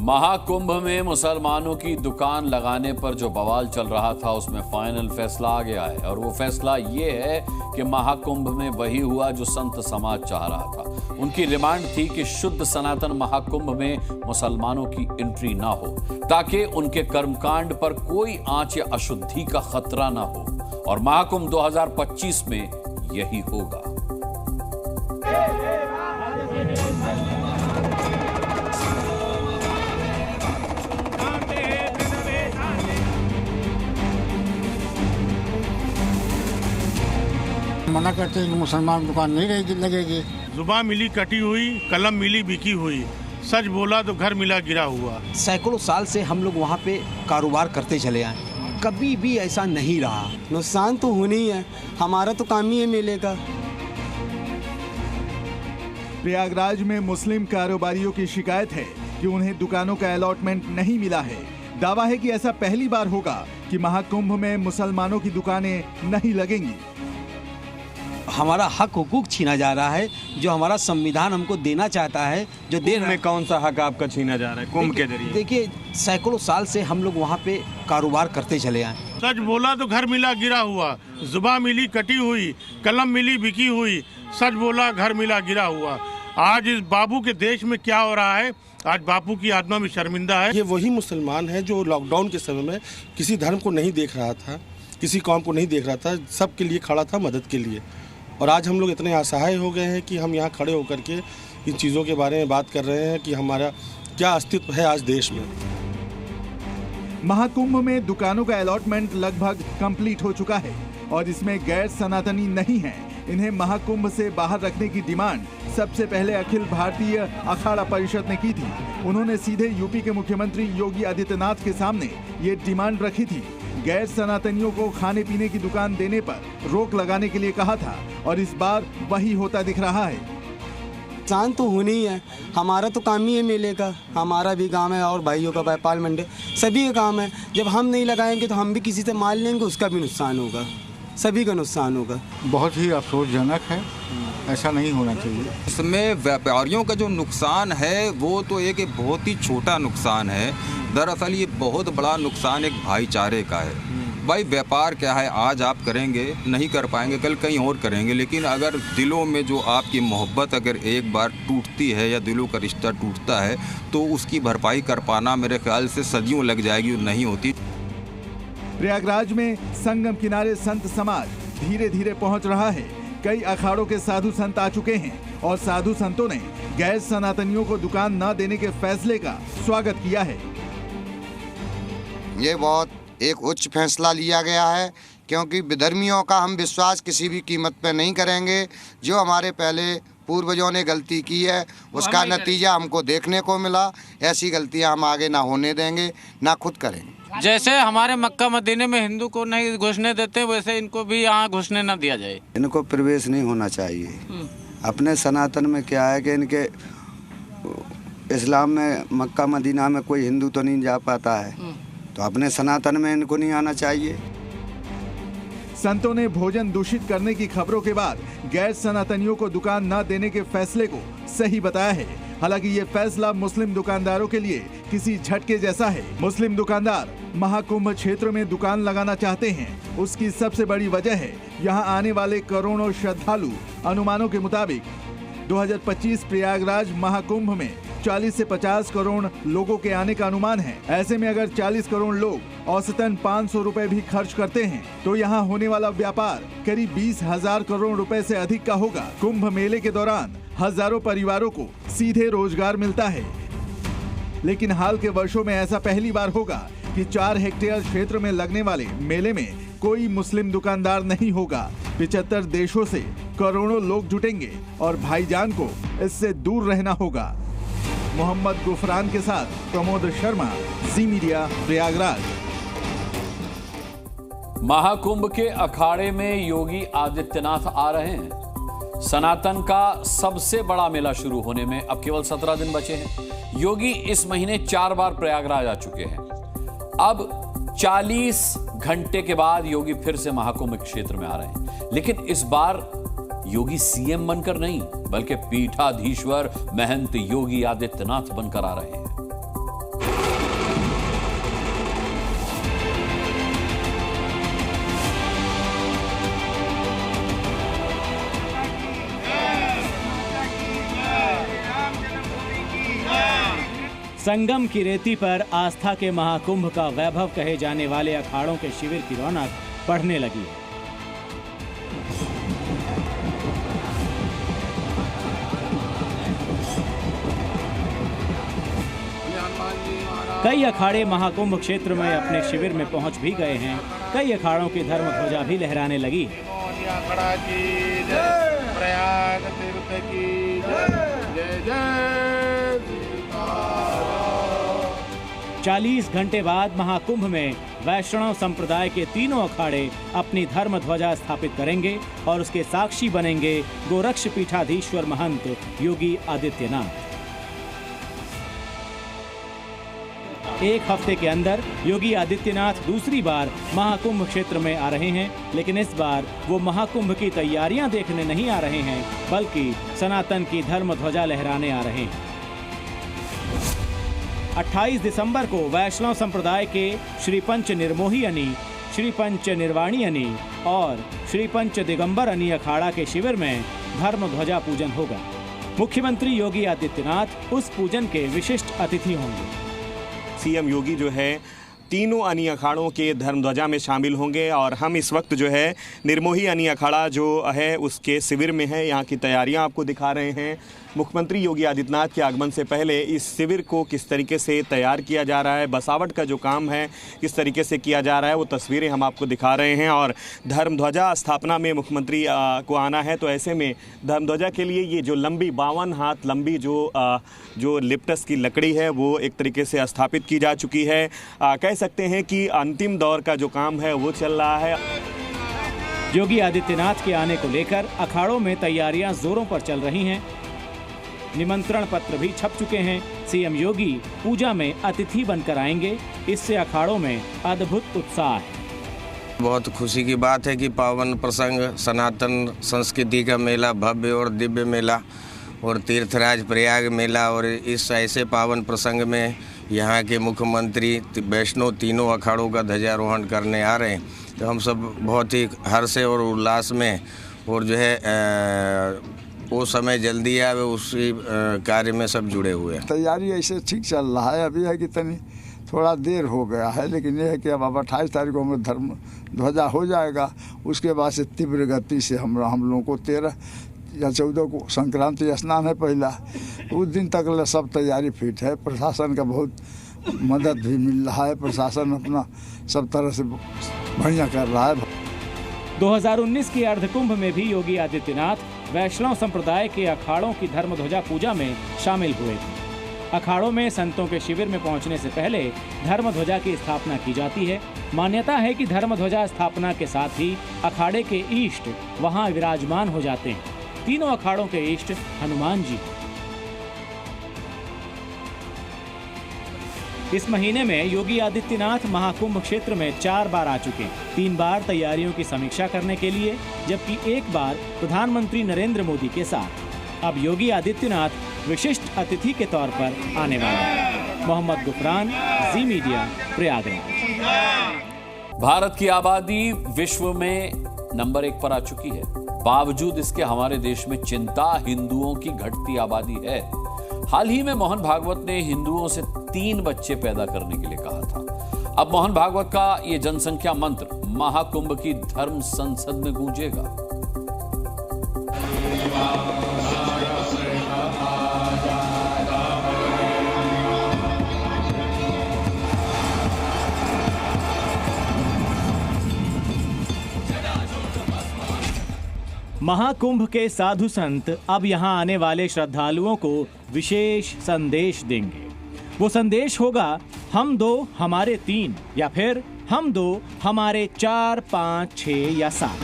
महाकुंभ में मुसलमानों की दुकान लगाने पर जो बवाल चल रहा था, उसमें फाइनल फैसला आ गया है और वो फैसला ये है कि महाकुंभ में वही हुआ जो संत समाज चाह रहा था। उनकी डिमांड थी कि शुद्ध सनातन महाकुंभ में मुसलमानों की एंट्री ना हो, ताकि उनके कर्मकांड पर कोई आंच या अशुद्धि का खतरा ना हो। और महाकुंभ 2025 में यही होगा। मना करते हैं कि मुसलमान दुकान नहीं रहेगी, लगेगी। जुबान मिली कटी हुई, कलम मिली बिकी हुई, सच बोला तो घर मिला गिरा हुआ। सैकड़ों साल से हम लोग वहाँ पे कारोबार करते चले आए, कभी भी ऐसा नहीं रहा। नुकसान तो होनी ही है, हमारा तो काम ही है मेले का। प्रयागराज में मुस्लिम कारोबारियों की शिकायत है कि उन्हें दुकानों का अलॉटमेंट नहीं मिला है। दावा है कि ऐसा पहली बार होगा कि महाकुंभ में मुसलमानों की दुकानें नहीं लगेंगी। हमारा हक हुकूक छीना जा रहा है, जो हमारा संविधान हमको देना चाहता है, जो दे में कौन सा हक आपका छीना जा रहा है कुंभ के जरिए? देखिए, सैकड़ों साल से हम लोग वहाँ पे कारोबार करते चले आए। सच बोला तो घर मिला गिरा हुआ, जुबान मिली कटी हुई, कलम मिली बिकी हुई, सच बोला घर मिला गिरा हुआ। आज इस बाबू के देश में क्या हो रहा है, आज बापू की आत्मा में शर्मिंदा है। ये वही मुसलमान है जो लॉकडाउन के समय में किसी धर्म को नहीं देख रहा था, किसी कौम को नहीं देख रहा था, सबके लिए खड़ा था, मदद के लिए। और आज हम लोग इतने असहाय हो गए हैं कि हम यहाँ खड़े होकर के इन चीज़ों के बारे में बात कर रहे हैं कि हमारा क्या अस्तित्व है आज देश में। महाकुंभ में दुकानों का अलॉटमेंट लगभग कंप्लीट हो चुका है और इसमें गैर सनातनी नहीं है। इन्हें महाकुंभ से बाहर रखने की डिमांड सबसे पहले अखिल भारतीय अखाड़ा परिषद ने की थी। उन्होंने सीधे यूपी के मुख्यमंत्री योगी आदित्यनाथ के सामने ये डिमांड रखी थी। गैर सनातनियों को खाने पीने की दुकान देने पर रोक लगाने के लिए कहा था और इस बार वही होता दिख रहा है। नुकसान तो होनी ही है, हमारा तो काम ही है मेले का। हमारा भी काम है और भाइयों का व्यापार मंडे सभी का काम है। जब हम नहीं लगाएंगे तो हम भी किसी से माल लेंगे, उसका भी नुकसान होगा, सभी का नुकसान होगा। बहुत ही अफसोसजनक है, ऐसा नहीं होना चाहिए। इसमें व्यापारियों का जो नुकसान है वो तो एक बहुत ही छोटा नुकसान है। दरअसल ये बहुत बड़ा नुकसान एक भाईचारे का है। भाई व्यापार क्या है, आज आप करेंगे, नहीं कर पाएंगे, कल कहीं और करेंगे, लेकिन अगर दिलों में जो आपकी मोहब्बत अगर एक बार टूटती है या दिलों का रिश्ता टूटता है तो उसकी भरपाई कर पाना मेरे ख्याल से सदियों लग जाएगी, नहीं होती। प्रयागराज में संगम किनारे संत समाज धीरे धीरे पहुंच रहा है। कई अखाड़ों के साधु संत आ चुके हैं और साधु संतों ने गैर सनातनियों को दुकान न देने के फैसले का स्वागत किया है। ये बहुत एक उच्च फैसला लिया गया है, क्योंकि विधर्मियों का हम विश्वास किसी भी कीमत पर नहीं करेंगे। जो हमारे पहले पूर्वजों ने गलती की है उसका नतीजा हमको देखने को मिला। ऐसी गलतियां हम आगे ना होने देंगे, ना खुद करेंगे। जैसे हमारे मक्का मदीने में हिंदू को नहीं घुसने देते, वैसे इनको भी यहाँ घुसने न दिया जाए। इनको प्रवेश नहीं होना चाहिए। अपने सनातन में क्या है कि इनके इस्लाम में मक्का मदीना में कोई हिंदू तो नहीं जा पाता है, तो अपने सनातन में इनको नहीं आना चाहिए। संतों ने भोजन दूषित करने की खबरों के बाद गैर सनातनियों को दुकान न देने के फैसले को सही बताया है। हालांकि ये फैसला मुस्लिम दुकानदारों के लिए किसी झटके जैसा है। मुस्लिम दुकानदार महाकुंभ क्षेत्र में दुकान लगाना चाहते हैं। उसकी सबसे बड़ी वजह है यहाँ आने वाले करोड़ों श्रद्धालु। अनुमानों के मुताबिक 2025 प्रयागराज महाकुंभ में 40 से 50 करोड़ लोगों के आने का अनुमान है। ऐसे में अगर 40 करोड़ लोग औसतन 500 रुपए भी खर्च करते हैं तो यहाँ होने वाला व्यापार करीब 20,000 करोड़ रुपए से अधिक का होगा। कुंभ मेले के दौरान हजारों परिवारों को सीधे रोजगार मिलता है, लेकिन हाल के वर्षों में ऐसा पहली बार होगा कि 4 हेक्टेयर क्षेत्र में लगने वाले मेले में कोई मुस्लिम दुकानदार नहीं होगा। 75 देशों से करोड़ों लोग जुटेंगे और भाईजान को इससे दूर रहना होगा। मोहम्मद गुफरान के साथ प्रमोद शर्मा, जी मीडिया, प्रयागराज। महाकुंभ के अखाड़े में योगी आदित्यनाथ आ रहे हैं। सनातन का सबसे बड़ा मेला शुरू होने में अब केवल 17 दिन बचे हैं। योगी इस महीने 4 बार प्रयागराज आ चुके हैं। अब 40 घंटे के बाद योगी फिर से महाकुंभ क्षेत्र में आ रहे हैं, लेकिन इस बार योगी सीएम बनकर नहीं, बल्कि पीठाधीश्वर महंत योगी आदित्यनाथ बनकर आ रहे हैं। संगम की रेती पर आस्था के महाकुंभ का वैभव कहे जाने वाले अखाड़ों के शिविर की रौनक बढ़ने लगी है। कई अखाड़े महाकुंभ क्षेत्र में अपने शिविर में पहुंच भी गए हैं। कई अखाड़ों की धर्म ध्वजा भी लहराने लगी। 40 घंटे बाद महाकुंभ में वैष्णव संप्रदाय के तीनों अखाड़े अपनी धर्म ध्वजा स्थापित करेंगे और उसके साक्षी बनेंगे गोरक्ष पीठाधीश्वर महंत योगी आदित्यनाथ। एक हफ्ते के अंदर योगी आदित्यनाथ दूसरी बार महाकुंभ क्षेत्र में आ रहे हैं, लेकिन इस बार वो महाकुंभ की तैयारियां देखने नहीं आ रहे हैं, बल्कि सनातन की धर्म ध्वजा लहराने आ रहे हैं। 28 दिसंबर को वैष्णव संप्रदाय के श्री पंच निर्मोही अनी, श्री पंच निर्वाणी अनी और श्री पंच दिगंबर अनी अखाड़ा के शिविर में धर्म ध्वजा पूजन होगा। मुख्यमंत्री योगी आदित्यनाथ उस पूजन के विशिष्ट अतिथि होंगे। सीएम योगी जो है तीनों अनी अखाड़ों के धर्म ध्वजा में शामिल होंगे और हम इस वक्त जो है निर्मोही अनी अखाड़ा जो है उसके शिविर में है। यहाँ की तैयारियां आपको दिखा रहे हैं। मुख्यमंत्री योगी आदित्यनाथ के आगमन से पहले इस शिविर को किस तरीके से तैयार किया जा रहा है, बसावट का जो काम है किस तरीके से किया जा रहा है, वो तस्वीरें हम आपको दिखा रहे हैं। और धर्म ध्वजा स्थापना में मुख्यमंत्री को आना है, तो ऐसे में धर्म ध्वजा के लिए ये जो लंबी 52 हाथ लंबी जो लिप्टस की लकड़ी है वो एक तरीके से स्थापित की जा चुकी है। कह सकते हैं कि अंतिम दौर का जो काम है वो चल रहा है। योगी आदित्यनाथ के आने को लेकर अखाड़ों में तैयारियां जोरों पर चल रही हैं। निमंत्रण पत्र भी छप चुके हैं। सीएम योगी पूजा में अतिथि बनकर आएंगे, इससे अखाड़ों में अद्भुत उत्साह है। बहुत खुशी की बात है कि पावन प्रसंग सनातन संस्कृति का मेला, भव्य और दिव्य मेला और तीर्थराज प्रयाग मेला, और इस ऐसे पावन प्रसंग में यहाँ के मुख्यमंत्री वैष्णव तीनों अखाड़ों का ध्वजारोहण करने आ रहे हैं, तो हम सब बहुत ही हर्ष और उल्लास में और जो है वो समय जल्दी आए उसी कार्य में सब जुड़े हुए हैं। तैयारी ऐसे ठीक चल रहा है। अभी है कि तनी थोड़ा देर हो गया है, लेकिन ये है कि अब 28 तारीख को हमें धर्म ध्वजा हो जाएगा। उसके बाद से तीव्र गति से हम लोगों को 13 या 14 को संक्रांति स्नान है पहला, उस दिन तक सब तैयारी फिट है। प्रशासन का बहुत मदद भी मिल रहा है। प्रशासन अपना सब तरह से बढ़िया कर रहा है। 2019 के अर्धकुंभ में भी योगी आदित्यनाथ वैष्णव संप्रदाय के अखाड़ों की धर्म ध्वजा पूजा में शामिल हुए थे। अखाड़ों में संतों के शिविर में पहुंचने से पहले धर्म ध्वजा की स्थापना की जाती है। मान्यता है कि धर्म ध्वजा स्थापना के साथ ही अखाड़े के इष्ट वहां विराजमान हो जाते हैं। तीनों अखाड़ों के इष्ट हनुमान जी। इस महीने में योगी आदित्यनाथ महाकुंभ क्षेत्र में 4 बार आ चुके हैं। 3 बार तैयारियों की समीक्षा करने के लिए, जबकि 1 बार प्रधानमंत्री नरेंद्र मोदी के साथ। अब योगी आदित्यनाथ विशिष्ट अतिथि के तौर पर आने वाले हैं। मोहम्मद गुफरान, जी मीडिया, प्रयागराज। भारत की आबादी विश्व में नंबर 1 पर आ चुकी है। बावजूद इसके हमारे देश में चिंता हिंदुओं की घटती आबादी है। हाल ही में मोहन भागवत ने हिंदुओं से 3 बच्चे पैदा करने के लिए कहा था। अब मोहन भागवत का ये जनसंख्या मंत्र महाकुंभ की धर्म संसद में गूंजेगा। महाकुंभ के साधु संत अब यहाँ आने वाले श्रद्धालुओं को विशेष संदेश देंगे। वो संदेश होगा, हम 2 हमारे 3, या फिर हम 2 हमारे 4, 5, 6 या 7।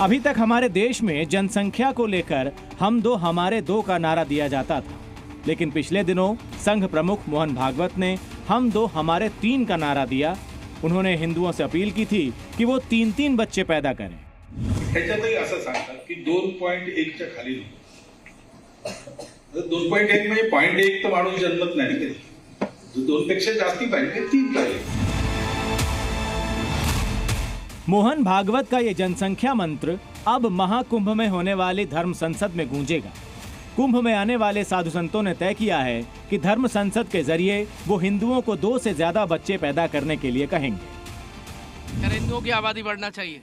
अभी तक हमारे देश में जनसंख्या को लेकर हम 2 हमारे 2 का नारा दिया जाता था, लेकिन पिछले दिनों संघ प्रमुख मोहन भागवत ने हम 2 हमारे 3 का नारा दिया। उन्होंने हिंदुओं से अपील की थी कि वो 3-3 बच्चे पैदा करें। ह्याच्यातही असं सांगतात की 2.1च्या खाली 2.1 म्हणजे 0.1 तर माणूस जन्मत नाही कधी। 2 पेक्षा जास्ती पाहिजे, 3 पाहिजे। मोहन भागवत का ये जनसंख्या मंत्र अब महाकुंभ में होने वाली धर्म संसद में गूंजेगा। कुंभ में आने वाले साधु संतों ने तय किया है कि धर्म संसद के जरिए वो हिंदुओं को 2 से ज्यादा बच्चे पैदा करने के लिए कहेंगे। हिंदुओं की आबादी बढ़ना चाहिए।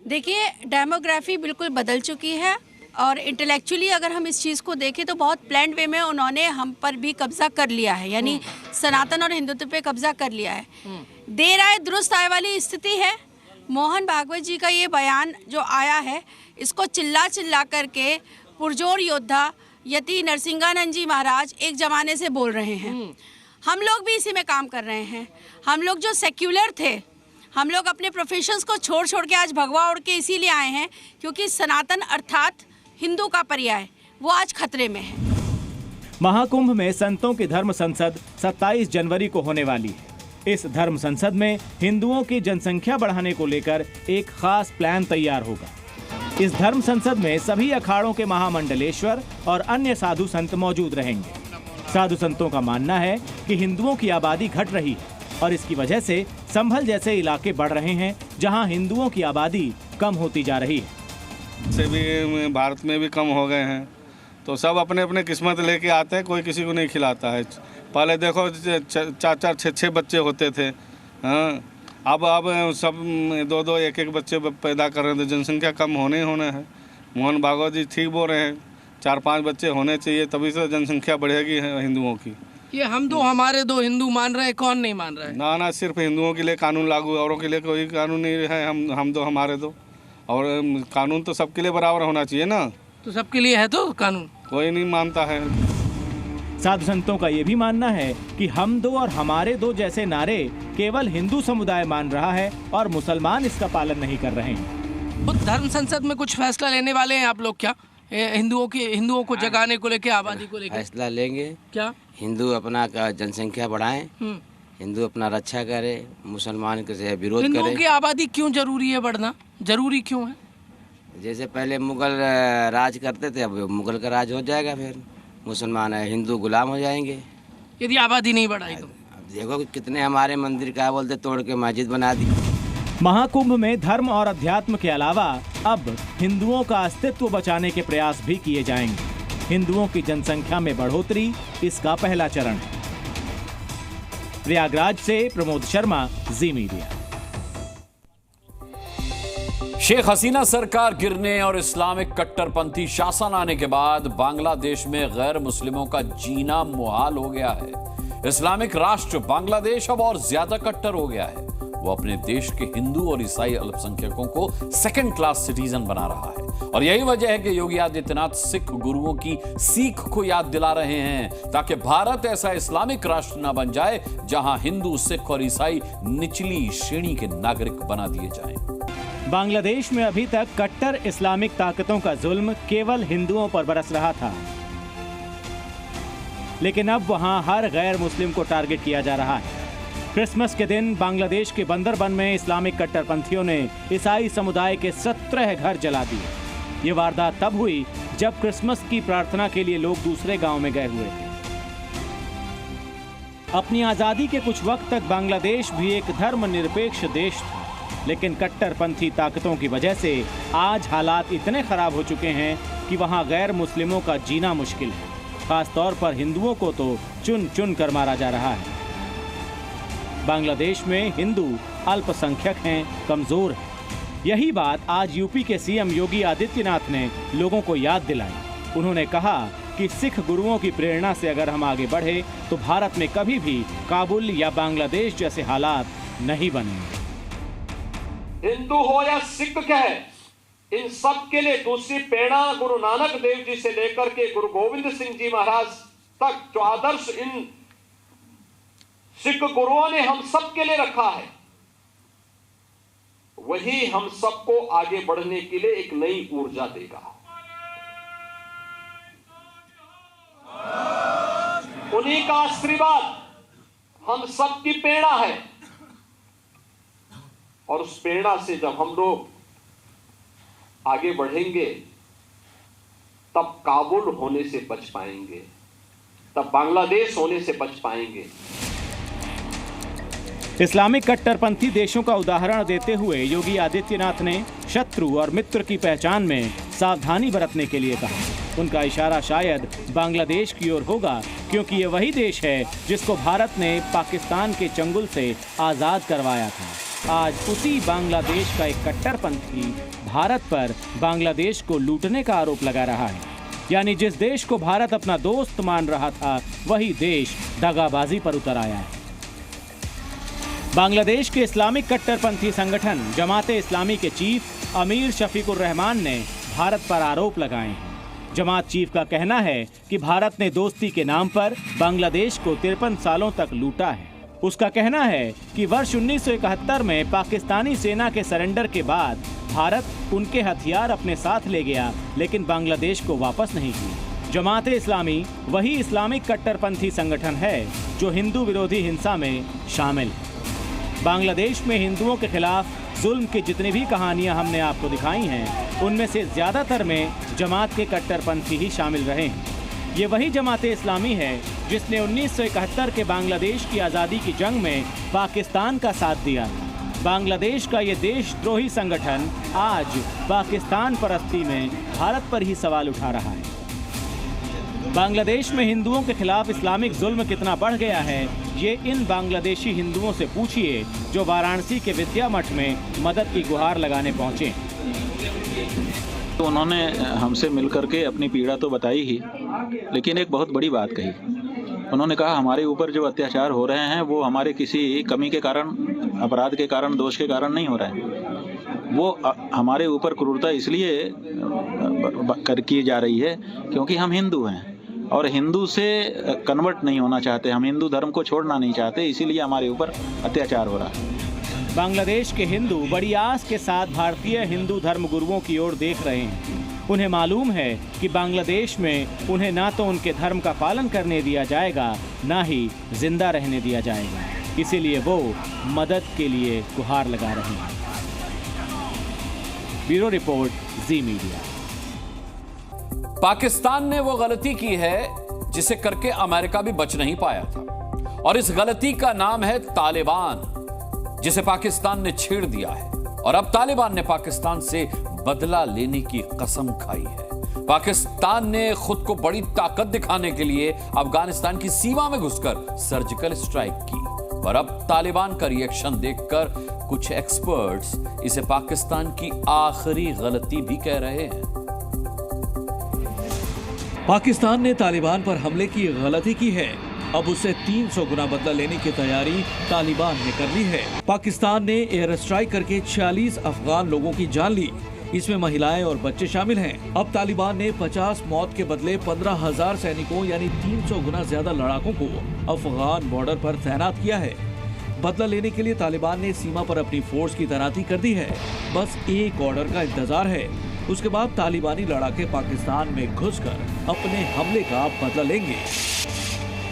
देखिए, डेमोग्राफी बिल्कुल बदल चुकी है और इंटेलेक्चुअली अगर हम इस चीज़ को देखें तो बहुत प्लान्ड वे में उन्होंने हम पर भी कब्जा कर लिया है, यानी सनातन और हिंदुत्व पे कब्जा कर लिया है। देर आए दुरुस्त आए वाली स्थिति है। मोहन भागवत जी का ये बयान जो आया है, इसको चिल्ला चिल्ला करके पुरजोर योद्धा यति नरसिंहानंद जी महाराज एक जमाने से बोल रहे हैं। हम लोग भी इसी में काम कर रहे हैं। हम लोग जो सेक्युलर थे, हम लोग अपने प्रोफेशंस को छोड़ छोड़ के आज भगवा उड़ के इसीलिए आए हैं क्योंकि सनातन अर्थात हिंदू का पर्याय वो आज खतरे में है। महाकुंभ में संतों की धर्म संसद 27 जनवरी को होने वाली है। इस धर्म संसद में हिंदुओं की जनसंख्या बढ़ाने को लेकर एक खास प्लान तैयार होगा। इस धर्म संसद में सभी अखाड़ों के महामंडलेश्वर और अन्य साधु संत मौजूद रहेंगे। साधु संतों का मानना है कि हिंदुओं की आबादी घट रही है और इसकी वजह से संभल जैसे इलाके बढ़ रहे हैं जहां हिंदुओं की आबादी कम होती जा रही है। से भी भारत में भी कम हो गए हैं, तो सब अपने अपने किस्मत लेके आते हैं, कोई किसी को नहीं खिलाता है। पहले देखो 4-4, 6-6 बच्चे होते थे, हाँ। अब सब 2-2, 1-1 बच्चे पैदा कर रहे थे। जनसंख्या कम होने है। मोहन भागवत जी ठीक बोल रहे हैं, 4-5 बच्चे होने चाहिए, तभी से जनसंख्या बढ़ेगी हिंदुओं की। ये हम 2 हमारे 2 हिंदू मान रहे हैं, कौन नहीं मान रहा है? ना, सिर्फ हिंदुओं के लिए कानून लागू, औरों के लिए कोई कानून नहीं है। हम 2 हमारे 2, और कानून तो सबके लिए बराबर होना चाहिए ना। तो सबके लिए है तो कानून, कोई नहीं मानता है। साधु संतों का ये भी मानना है कि हम 2 और हमारे 2 जैसे नारे केवल हिंदू समुदाय मान रहा है और मुसलमान इसका पालन नहीं कर रहे हैं। तो धर्म संसद में कुछ फैसला लेने वाले हैं आप लोग क्या? हिंदुओं को जगाने को लेके, आबादी को लेके फैसला लेंगे। क्या? हिंदू अपना जनसंख्या बढ़ाएं, हिंदू अपना रक्षा करे, मुसलमान के विरोध करे। हिंदुओं की आबादी क्यों जरूरी है बढ़ना? जरूरी क्यों है? जैसे पहले मुगल राज करते थे, अब मुगल का राज हो जाएगा, फिर मुसलमान है हिंदू गुलाम हो जाएंगे यदि आबादी नहीं बढ़ाई तो। देखो कितने हमारे मंदिर क्या बोलते तोड़ के मस्जिद बना दी। महाकुंभ में धर्म और अध्यात्म के अलावा अब हिंदुओं का अस्तित्व बचाने के प्रयास भी किए जाएंगे। हिंदुओं की जनसंख्या में बढ़ोतरी इसका पहला चरण है। प्रयागराज से प्रमोद शर्मा, जी मीडिया। शेख हसीना सरकार गिरने और इस्लामिक कट्टरपंथी शासन आने के बाद बांग्लादेश में गैर मुस्लिमों का जीना मुहाल हो गया है। इस्लामिक राष्ट्र बांग्लादेश अब और ज्यादा कट्टर हो गया है। वो अपने देश के हिंदू और ईसाई अल्पसंख्यकों को सेकंड क्लास सिटीजन बना रहा है। और यही वजह है कि योगी आदित्यनाथ सिख गुरुओं की सीख को याद दिला रहे हैं, ताकि भारत ऐसा इस्लामिक राष्ट्र न बन जाए जहां हिंदू, सिख और ईसाई निचली श्रेणी के नागरिक बना दिए जाएं। बांग्लादेश में अभी तक कट्टर इस्लामिक ताकतों का जुल्म केवल हिंदुओं पर बरस रहा था, लेकिन अब वहां हर गैर मुस्लिम को टारगेट किया जा रहा है। क्रिसमस के दिन बांग्लादेश के बंदरबन में इस्लामिक कट्टरपंथियों ने ईसाई समुदाय के 17 घर जला दिए। ये वारदात तब हुई जब क्रिसमस की प्रार्थना के लिए लोग दूसरे गांव में गए हुए थे। अपनी आज़ादी के कुछ वक्त तक बांग्लादेश भी एक धर्मनिरपेक्ष देश था, लेकिन कट्टरपंथी ताकतों की वजह से आज हालात इतने खराब हो चुके हैं कि वहां गैर मुस्लिमों का जीना मुश्किल है। खास तौर पर हिंदुओं को तो चुन चुन कर मारा जा रहा है। बांग्लादेश में हिंदू अल्पसंख्यक हैं, कमजोर हैं। यही बात आज यूपी के सीएम योगी आदित्यनाथ ने लोगों को याद दिलाई। उन्होंने कहा कि सिख गुरुओं की प्रेरणा से अगर हम आगे बढ़े तो भारत में कभी भी काबुल या बांग्लादेश जैसे हालात नहीं बनेंगे। हिंदू हो या सिख कहे, इन सब के लिए दूसरी प्रेरणा गुरु नानक देव जी से लेकर के गुरु गोविंद सिंह जी महाराज तक जो आदर्श इन सिख गुरुओं ने हम सब के लिए रखा है, वही हम सबको आगे बढ़ने के लिए एक नई ऊर्जा देगा। उन्हीं का आशीर्वाद हम सबकी प्रेरणा है, और उस प्रेरणा से जब हम लोग आगे बढ़ेंगे तब काबुल होने से बच पाएंगे, तब बांग्लादेश होने से बच पाएंगे। इस्लामिक कट्टरपंथी देशों का उदाहरण देते हुए योगी आदित्यनाथ ने शत्रु और मित्र की पहचान में सावधानी बरतने के लिए कहा। उनका इशारा शायद बांग्लादेश की ओर होगा, क्योंकि ये वही देश है जिसको भारत ने पाकिस्तान के चंगुल से आज़ाद करवाया था। आज उसी बांग्लादेश का एक कट्टरपंथी भारत पर बांग्लादेश को लूटने का आरोप लगा रहा है। यानी जिस देश को भारत अपना दोस्त मान रहा था, वही देश दगाबाजी पर उतर आया है। बांग्लादेश के इस्लामिक कट्टरपंथी संगठन जमाते इस्लामी के चीफ अमीर शफीकुर रहमान ने भारत पर आरोप लगाए हैं। जमात चीफ का कहना है कि भारत ने दोस्ती के नाम पर बांग्लादेश को 53 सालों तक लूटा है। उसका कहना है कि वर्ष 1971 में पाकिस्तानी सेना के सरेंडर के बाद भारत उनके हथियार अपने साथ ले गया, लेकिन बांग्लादेश को वापस नहीं किया। जमाते इस्लामी वही इस्लामिक कट्टरपंथी संगठन है जो हिंदू विरोधी हिंसा में शामिल है। बांग्लादेश में हिंदुओं के खिलाफ जुल्म की जितनी भी कहानियां हमने आपको दिखाई हैं, उनमें से ज़्यादातर में जमात के कट्टरपंथी ही शामिल रहे हैं। ये वही जमाते इस्लामी है जिसने 1971 के बांग्लादेश की आज़ादी की जंग में पाकिस्तान का साथ दिया। बांग्लादेश का ये देशद्रोही संगठन आज पाकिस्तान परस्ती में भारत पर ही सवाल उठा रहा है। बांग्लादेश में हिंदुओं के खिलाफ इस्लामिक जुल्म कितना बढ़ गया है, ये इन बांग्लादेशी हिंदुओं से पूछिए जो वाराणसी के विद्या मठ में मदद की गुहार लगाने पहुंचे। तो उन्होंने हमसे मिलकर के अपनी पीड़ा तो बताई ही, लेकिन एक बहुत बड़ी बात कही। उन्होंने कहा हमारे ऊपर जो अत्याचार हो रहे हैं वो हमारे किसी कमी के कारण, अपराध के कारण, दोष के कारण नहीं हो रहे हैं। वो हमारे ऊपर क्रूरता इसलिए की जा रही है क्योंकि हम हिंदू हैं और हिंदू से कन्वर्ट नहीं होना चाहते, हम हिंदू धर्म को छोड़ना नहीं चाहते, इसीलिए हमारे ऊपर अत्याचार हो रहा है। बांग्लादेश के हिंदू बड़ी आस के साथ भारतीय हिंदू धर्म गुरुओं की ओर देख रहे हैं। उन्हें मालूम है कि बांग्लादेश में उन्हें ना तो उनके धर्म का पालन करने दिया जाएगा, ना ही जिंदा रहने दिया जाएगा। इसीलिए वो मदद के लिए गुहार लगा रहे हैं। ब्यूरो रिपोर्ट, जी मीडिया। पाकिस्तान ने वो गलती की है जिसे करके अमेरिका भी बच नहीं पाया था, और इस गलती का नाम है तालिबान, जिसे पाकिस्तान ने छेड़ दिया है। और अब तालिबान ने पाकिस्तान से बदला लेने की कसम खाई है। पाकिस्तान ने खुद को बड़ी ताकत दिखाने के लिए अफगानिस्तान की सीमा में घुसकर सर्जिकल स्ट्राइक की। और अब तालिबान का रिएक्शन देखकर कुछ एक्सपर्ट्स इसे पाकिस्तान की आखिरी गलती भी कह रहे हैं। पाकिस्तान ने तालिबान पर हमले की गलती की है। अब उससे 300 गुना बदला लेने की तैयारी तालिबान ने कर ली है। पाकिस्तान ने एयर स्ट्राइक करके 46 अफगान लोगों की जान ली। इसमें महिलाएं और बच्चे शामिल हैं। अब तालिबान ने 50 मौत के बदले 15,000 सैनिकों यानी 300 गुना ज्यादा लड़ाकों को अफगान बॉर्डर पर तैनात किया है। बदला लेने के लिए तालिबान ने सीमा पर अपनी फोर्स की तैनाती कर दी है। बस एक ऑर्डर का इंतजार है, उसके बाद तालिबानी लड़ाके पाकिस्तान में घुसकर अपने हमले का बदला लेंगे।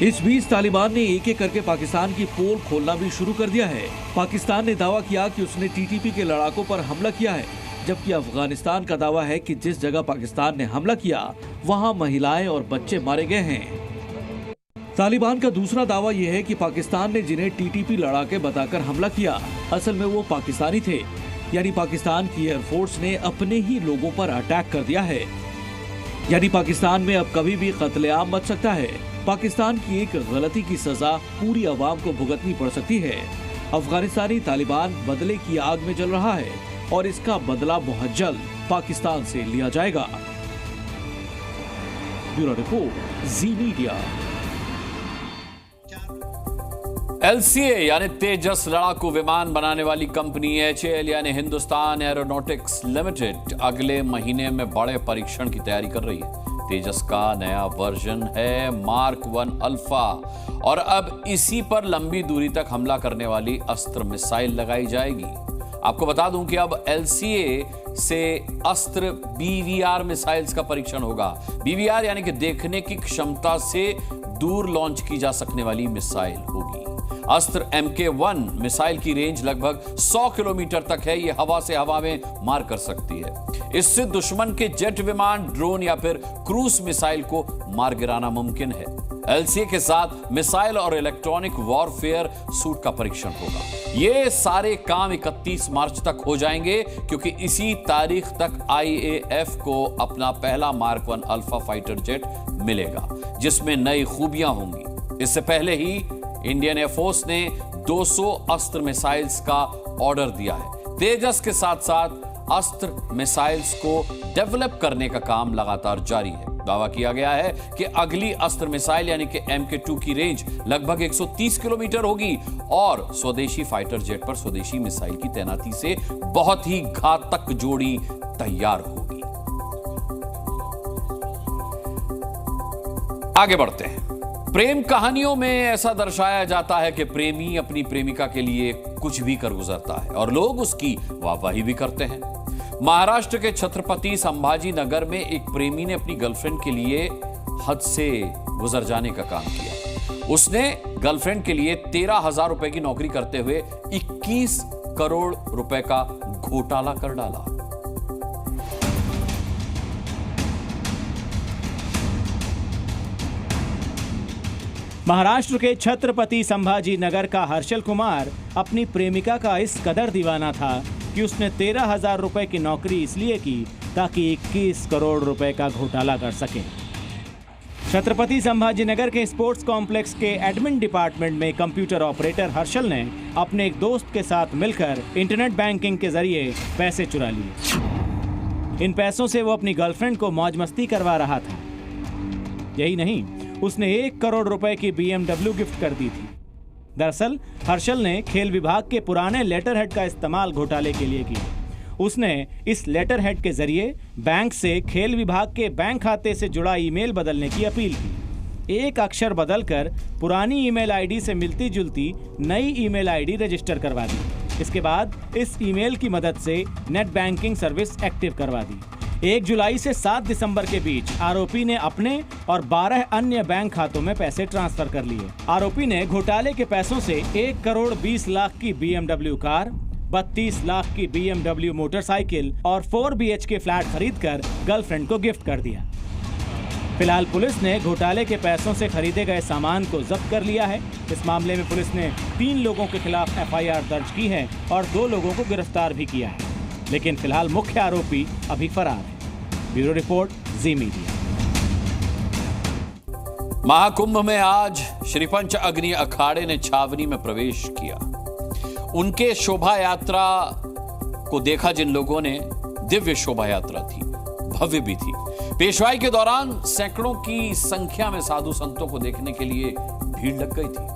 इस बीच तालिबान ने एक एक करके पाकिस्तान की पोल खोलना भी शुरू कर दिया है। पाकिस्तान ने दावा किया कि उसने टीटीपी के लड़ाकों पर हमला किया है, जबकि अफगानिस्तान का दावा है कि जिस जगह पाकिस्तान ने हमला किया वहां महिलाएं और बच्चे मारे गए हैं। तालिबान का दूसरा दावा यह है कि पाकिस्तान ने जिन्हें टीटीपी लड़ाके बताकर हमला किया, असल में वो पाकिस्तानी थे, यानी पाकिस्तान की एयरफोर्स ने अपने ही लोगों पर अटैक कर दिया है। यानी पाकिस्तान में अब कभी भी कत्लेआम मच सकता है। पाकिस्तान की एक गलती की सजा पूरी आवाम को भुगतनी पड़ सकती है। अफगानिस्तानी तालिबान बदले की आग में जल रहा है और इसका बदला बहुत जल्द पाकिस्तान से लिया जाएगा। ब्यूरो रिपोर्ट, जी मीडिया। LCA यानी तेजस लड़ाकू विमान बनाने वाली कंपनी HAL यानी हिंदुस्तान एरोनॉटिक्स लिमिटेड अगले महीने में बड़े परीक्षण की तैयारी कर रही है। तेजस का नया वर्जन है मार्क 1 अल्फा और अब इसी पर लंबी दूरी तक हमला करने वाली अस्त्र मिसाइल लगाई जाएगी। आपको बता दूं कि अब LCA से अस्त्र BVR मिसाइल्स का परीक्षण होगा। BVR यानी कि देखने की क्षमता से दूर लॉन्च की जा सकने वाली मिसाइल होगी। अस्त्र MK1 मिसाइल की रेंज लगभग 100 किलोमीटर तक है। यह हवा से हवा में मार कर सकती है। इससे दुश्मन के जेट विमान, ड्रोन या फिर क्रूज मिसाइल को मार गिराना मुमकिन है। LCA के साथ मिसाइल और इलेक्ट्रॉनिक वॉरफेयर सूट का परीक्षण होगा। ये सारे काम 31 मार्च तक हो जाएंगे, क्योंकि इसी तारीख तक IAF को अपना पहला मार्क 1 अल्फा फाइटर जेट मिलेगा, जिसमें नई खूबियां होंगी। इससे पहले ही इंडियन एयरफोर्स ने 200 अस्त्र मिसाइल्स का ऑर्डर दिया है। तेजस के साथ साथ अस्त्र मिसाइल्स को डेवलप करने का काम लगातार जारी है। दावा किया गया है कि अगली अस्त्र मिसाइल यानी कि MK2 की रेंज लगभग 130 किलोमीटर होगी और स्वदेशी फाइटर जेट पर स्वदेशी मिसाइल की तैनाती से बहुत ही घातक जोड़ी तैयार होगी। आगे बढ़ते हैं। प्रेम कहानियों में ऐसा दर्शाया जाता है कि प्रेमी अपनी प्रेमिका के लिए कुछ भी कर गुजरता है और लोग उसकी वाहवाही भी करते हैं। महाराष्ट्र के छत्रपति संभाजी नगर में एक प्रेमी ने अपनी गर्लफ्रेंड के लिए हद से गुजर जाने का काम किया। उसने गर्लफ्रेंड के लिए 13,000 रुपए की नौकरी करते हुए 21 करोड़ रुपए का घोटाला कर डाला। महाराष्ट्र के छत्रपति संभाजी नगर का हर्षल कुमार अपनी प्रेमिका का इस कदर दीवाना था कि उसने 13,000 रुपए की नौकरी इसलिए की ताकि 21 करोड़ रुपए का घोटाला कर सके। छत्रपति संभाजी नगर के स्पोर्ट्स कॉम्प्लेक्स के एडमिन डिपार्टमेंट में कंप्यूटर ऑपरेटर हर्षल ने अपने एक दोस्त के साथ मिलकर इंटरनेट बैंकिंग के जरिए पैसे चुरा लिए। इन पैसों से वो अपनी गर्लफ्रेंड को मौज मस्ती करवा रहा था। यही नहीं, उसने 1 करोड़ रुपए की BMW गिफ्ट कर दी थी। दरअसल हर्षल ने खेल विभाग के पुराने लेटर हेड का इस्तेमाल घोटाले के लिए किया। उसने इस लेटर हेड के जरिए बैंक से खेल विभाग के बैंक खाते से जुड़ा ईमेल बदलने की अपील की। एक अक्षर बदलकर पुरानी ईमेल आईडी से मिलती जुलती नई ईमेल आईडी रजिस्टर करवा दी। इसके बाद इस ईमेल की मदद से नेट बैंकिंग सर्विस एक्टिव करवा दी। 1 जुलाई से 7 दिसंबर के बीच आरोपी ने अपने और 12 अन्य बैंक खातों में पैसे ट्रांसफर कर लिए। आरोपी ने घोटाले के पैसों से 1 करोड़ 20 लाख की BMW कार, 32 लाख की BMW मोटरसाइकिल और 4 BHK फ्लैट खरीदकर गर्लफ्रेंड को गिफ्ट कर दिया। फिलहाल पुलिस ने घोटाले के पैसों से खरीदे गए सामान को जब्त कर लिया है। इस मामले में पुलिस ने 3 लोगों के खिलाफ FIR दर्ज की है और 2 लोगों को गिरफ्तार भी किया है, लेकिन फिलहाल मुख्य आरोपी अभी फरार है। ब्यूरो रिपोर्ट, जी मीडिया। महाकुंभ में आज श्री पंच अग्नि अखाड़े ने छावनी में प्रवेश किया। उनके शोभा यात्रा को देखा जिन लोगों ने, दिव्य शोभा यात्रा थी, भव्य भी थी। पेशवाई के दौरान सैकड़ों की संख्या में साधु संतों को देखने के लिए भीड़ लग गई थी।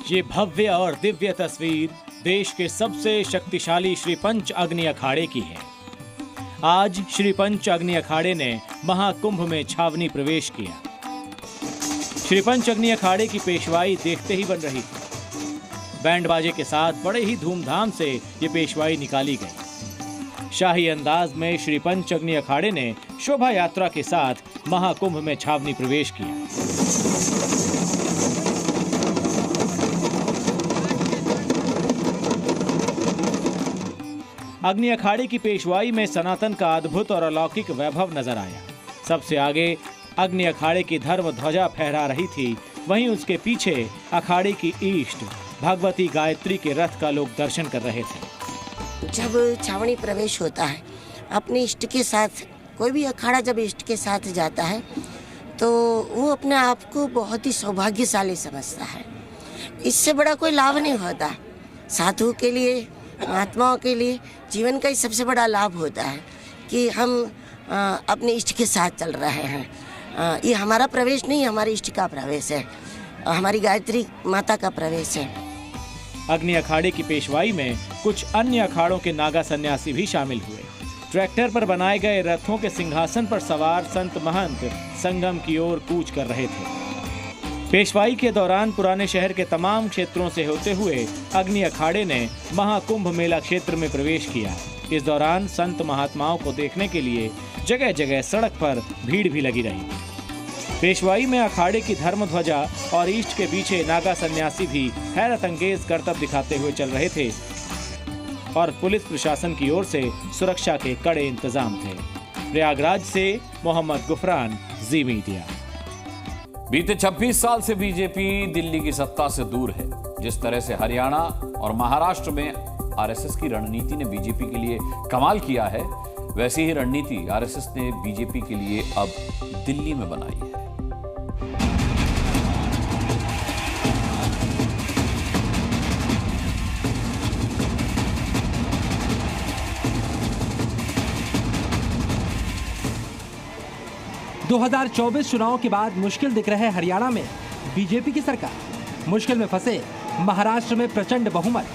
ये भव्य और दिव्य तस्वीर देश के सबसे शक्तिशाली श्री पंच अग्नि अखाड़े की है। आज श्री पंच अग्नि अखाड़े ने महाकुंभ में छावनी प्रवेश किया। श्री पंच अग्नि अखाड़े की पेशवाई देखते ही बन रही थी। बैंड बाजे के साथ बड़े ही धूमधाम से ये पेशवाई निकाली गई। शाही अंदाज में श्री पंच अग्नि अखाड़े ने शोभा यात्रा के साथ महाकुंभ में छावनी प्रवेश किया। अग्नि अखाड़े की पेशवाई में सनातन का अद्भुत और अलौकिक वैभव नजर आया। सबसे आगे अग्नि अखाड़े की धर्म ध्वजा फहरा रही थी, वहीं उसके पीछे अखाड़े की इष्ट भगवती गायत्री के रथ का लोग दर्शन कर रहे थे। जब छावनी प्रवेश होता है अपने इष्ट के साथ, कोई भी अखाड़ा जब इष्ट के साथ जाता है तो वो अपने आप को बहुत ही सौभाग्यशाली समझता है। इससे बड़ा कोई लाभ नहीं होता। साधु के लिए, महात्माओं के लिए जीवन का ही सबसे बड़ा लाभ होता है कि हम अपने इष्ट के साथ चल रहे हैं। ये हमारा प्रवेश नहीं, हमारे इष्ट का प्रवेश है, हमारी गायत्री माता का प्रवेश है। अग्नि अखाड़े की पेशवाई में कुछ अन्य अखाड़ों के नागा सन्यासी भी शामिल हुए। ट्रैक्टर पर बनाए गए रथों के सिंहासन पर सवार संत महंत संगम की ओर कूच कर रहे थे। पेशवाई के दौरान पुराने शहर के तमाम क्षेत्रों से होते हुए अग्नि अखाड़े ने महाकुंभ मेला क्षेत्र में प्रवेश किया। इस दौरान संत महात्माओं को देखने के लिए जगह जगह सड़क पर भीड़ भी लगी रही। पेशवाई में अखाड़े की धर्म ध्वजा और इष्ट के पीछे नागा सन्यासी भी हैरत अंगेज करतब दिखाते हुए चल रहे थे और पुलिस प्रशासन की ओर से सुरक्षा के कड़े इंतजाम थे। प्रयागराज से मोहम्मद गुफरान, जी मीडिया। बीते 26 साल से बीजेपी दिल्ली की सत्ता से दूर है। जिस तरह से हरियाणा और महाराष्ट्र में आरएसएस की रणनीति ने बीजेपी के लिए कमाल किया है, वैसी ही रणनीति आरएसएस ने बीजेपी के लिए अब दिल्ली में बनाई है। ...2024 चुनाव के बाद मुश्किल दिख रहे हरियाणा में बीजेपी की सरकार, मुश्किल में फंसे महाराष्ट्र में प्रचंड बहुमत।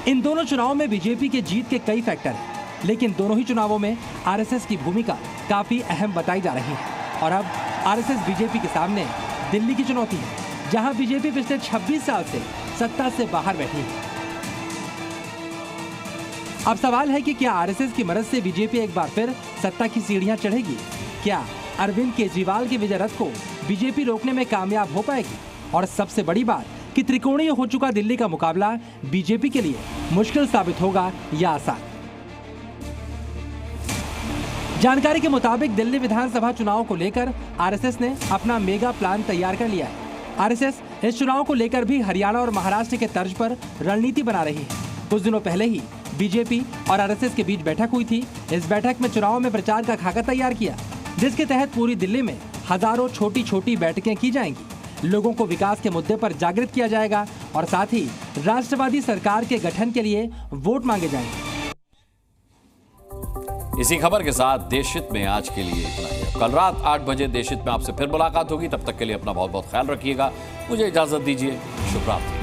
इन दोनों चुनावों में बीजेपी के जीत के कई फैक्टर हैं, लेकिन दोनों ही चुनावों में आरएसएस की भूमिका काफी अहम बताई जा रही है। और अब आरएसएस बीजेपी के सामने दिल्ली की चुनौती है, जहां बीजेपी पिछले 26 साल से सत्ता से बाहर बैठी है। अब सवाल है कि क्या आरएसएस की मदद से बीजेपी एक बार फिर सत्ता की सीढ़ियां चढ़ेगी? क्या अरविंद केजरीवाल के विजय रथ को बीजेपी रोकने में कामयाब हो पाएगी? और सबसे बड़ी बात कि त्रिकोणीय हो चुका दिल्ली का मुकाबला बीजेपी के लिए मुश्किल साबित होगा या आसान? जानकारी के मुताबिक दिल्ली विधानसभा चुनाव को लेकर आरएसएस ने अपना मेगा प्लान तैयार कर लिया है। आरएसएस इस चुनाव को लेकर भी हरियाणा और महाराष्ट्र के तर्ज पर रणनीति बना रही है। कुछ दिनों पहले ही बीजेपी और आरएसएस के बीच बैठक हुई थी। इस बैठक में चुनाव में प्रचार का खाका तैयार किया, जिसके तहत पूरी दिल्ली में हजारों छोटी छोटी बैठकें की जाएंगी। लोगों को विकास के मुद्दे पर जागृत किया जाएगा और साथ ही राष्ट्रवादी सरकार के गठन के लिए वोट मांगे जाएंगे। इसी खबर के साथ देशहित में आज के लिए इतना ही। कल रात 8 बजे देशहित में आपसे फिर मुलाकात होगी। तब तक के लिए अपना बहुत बहुत ख्याल रखिएगा। मुझे इजाजत दीजिए। शुभ रात्रि।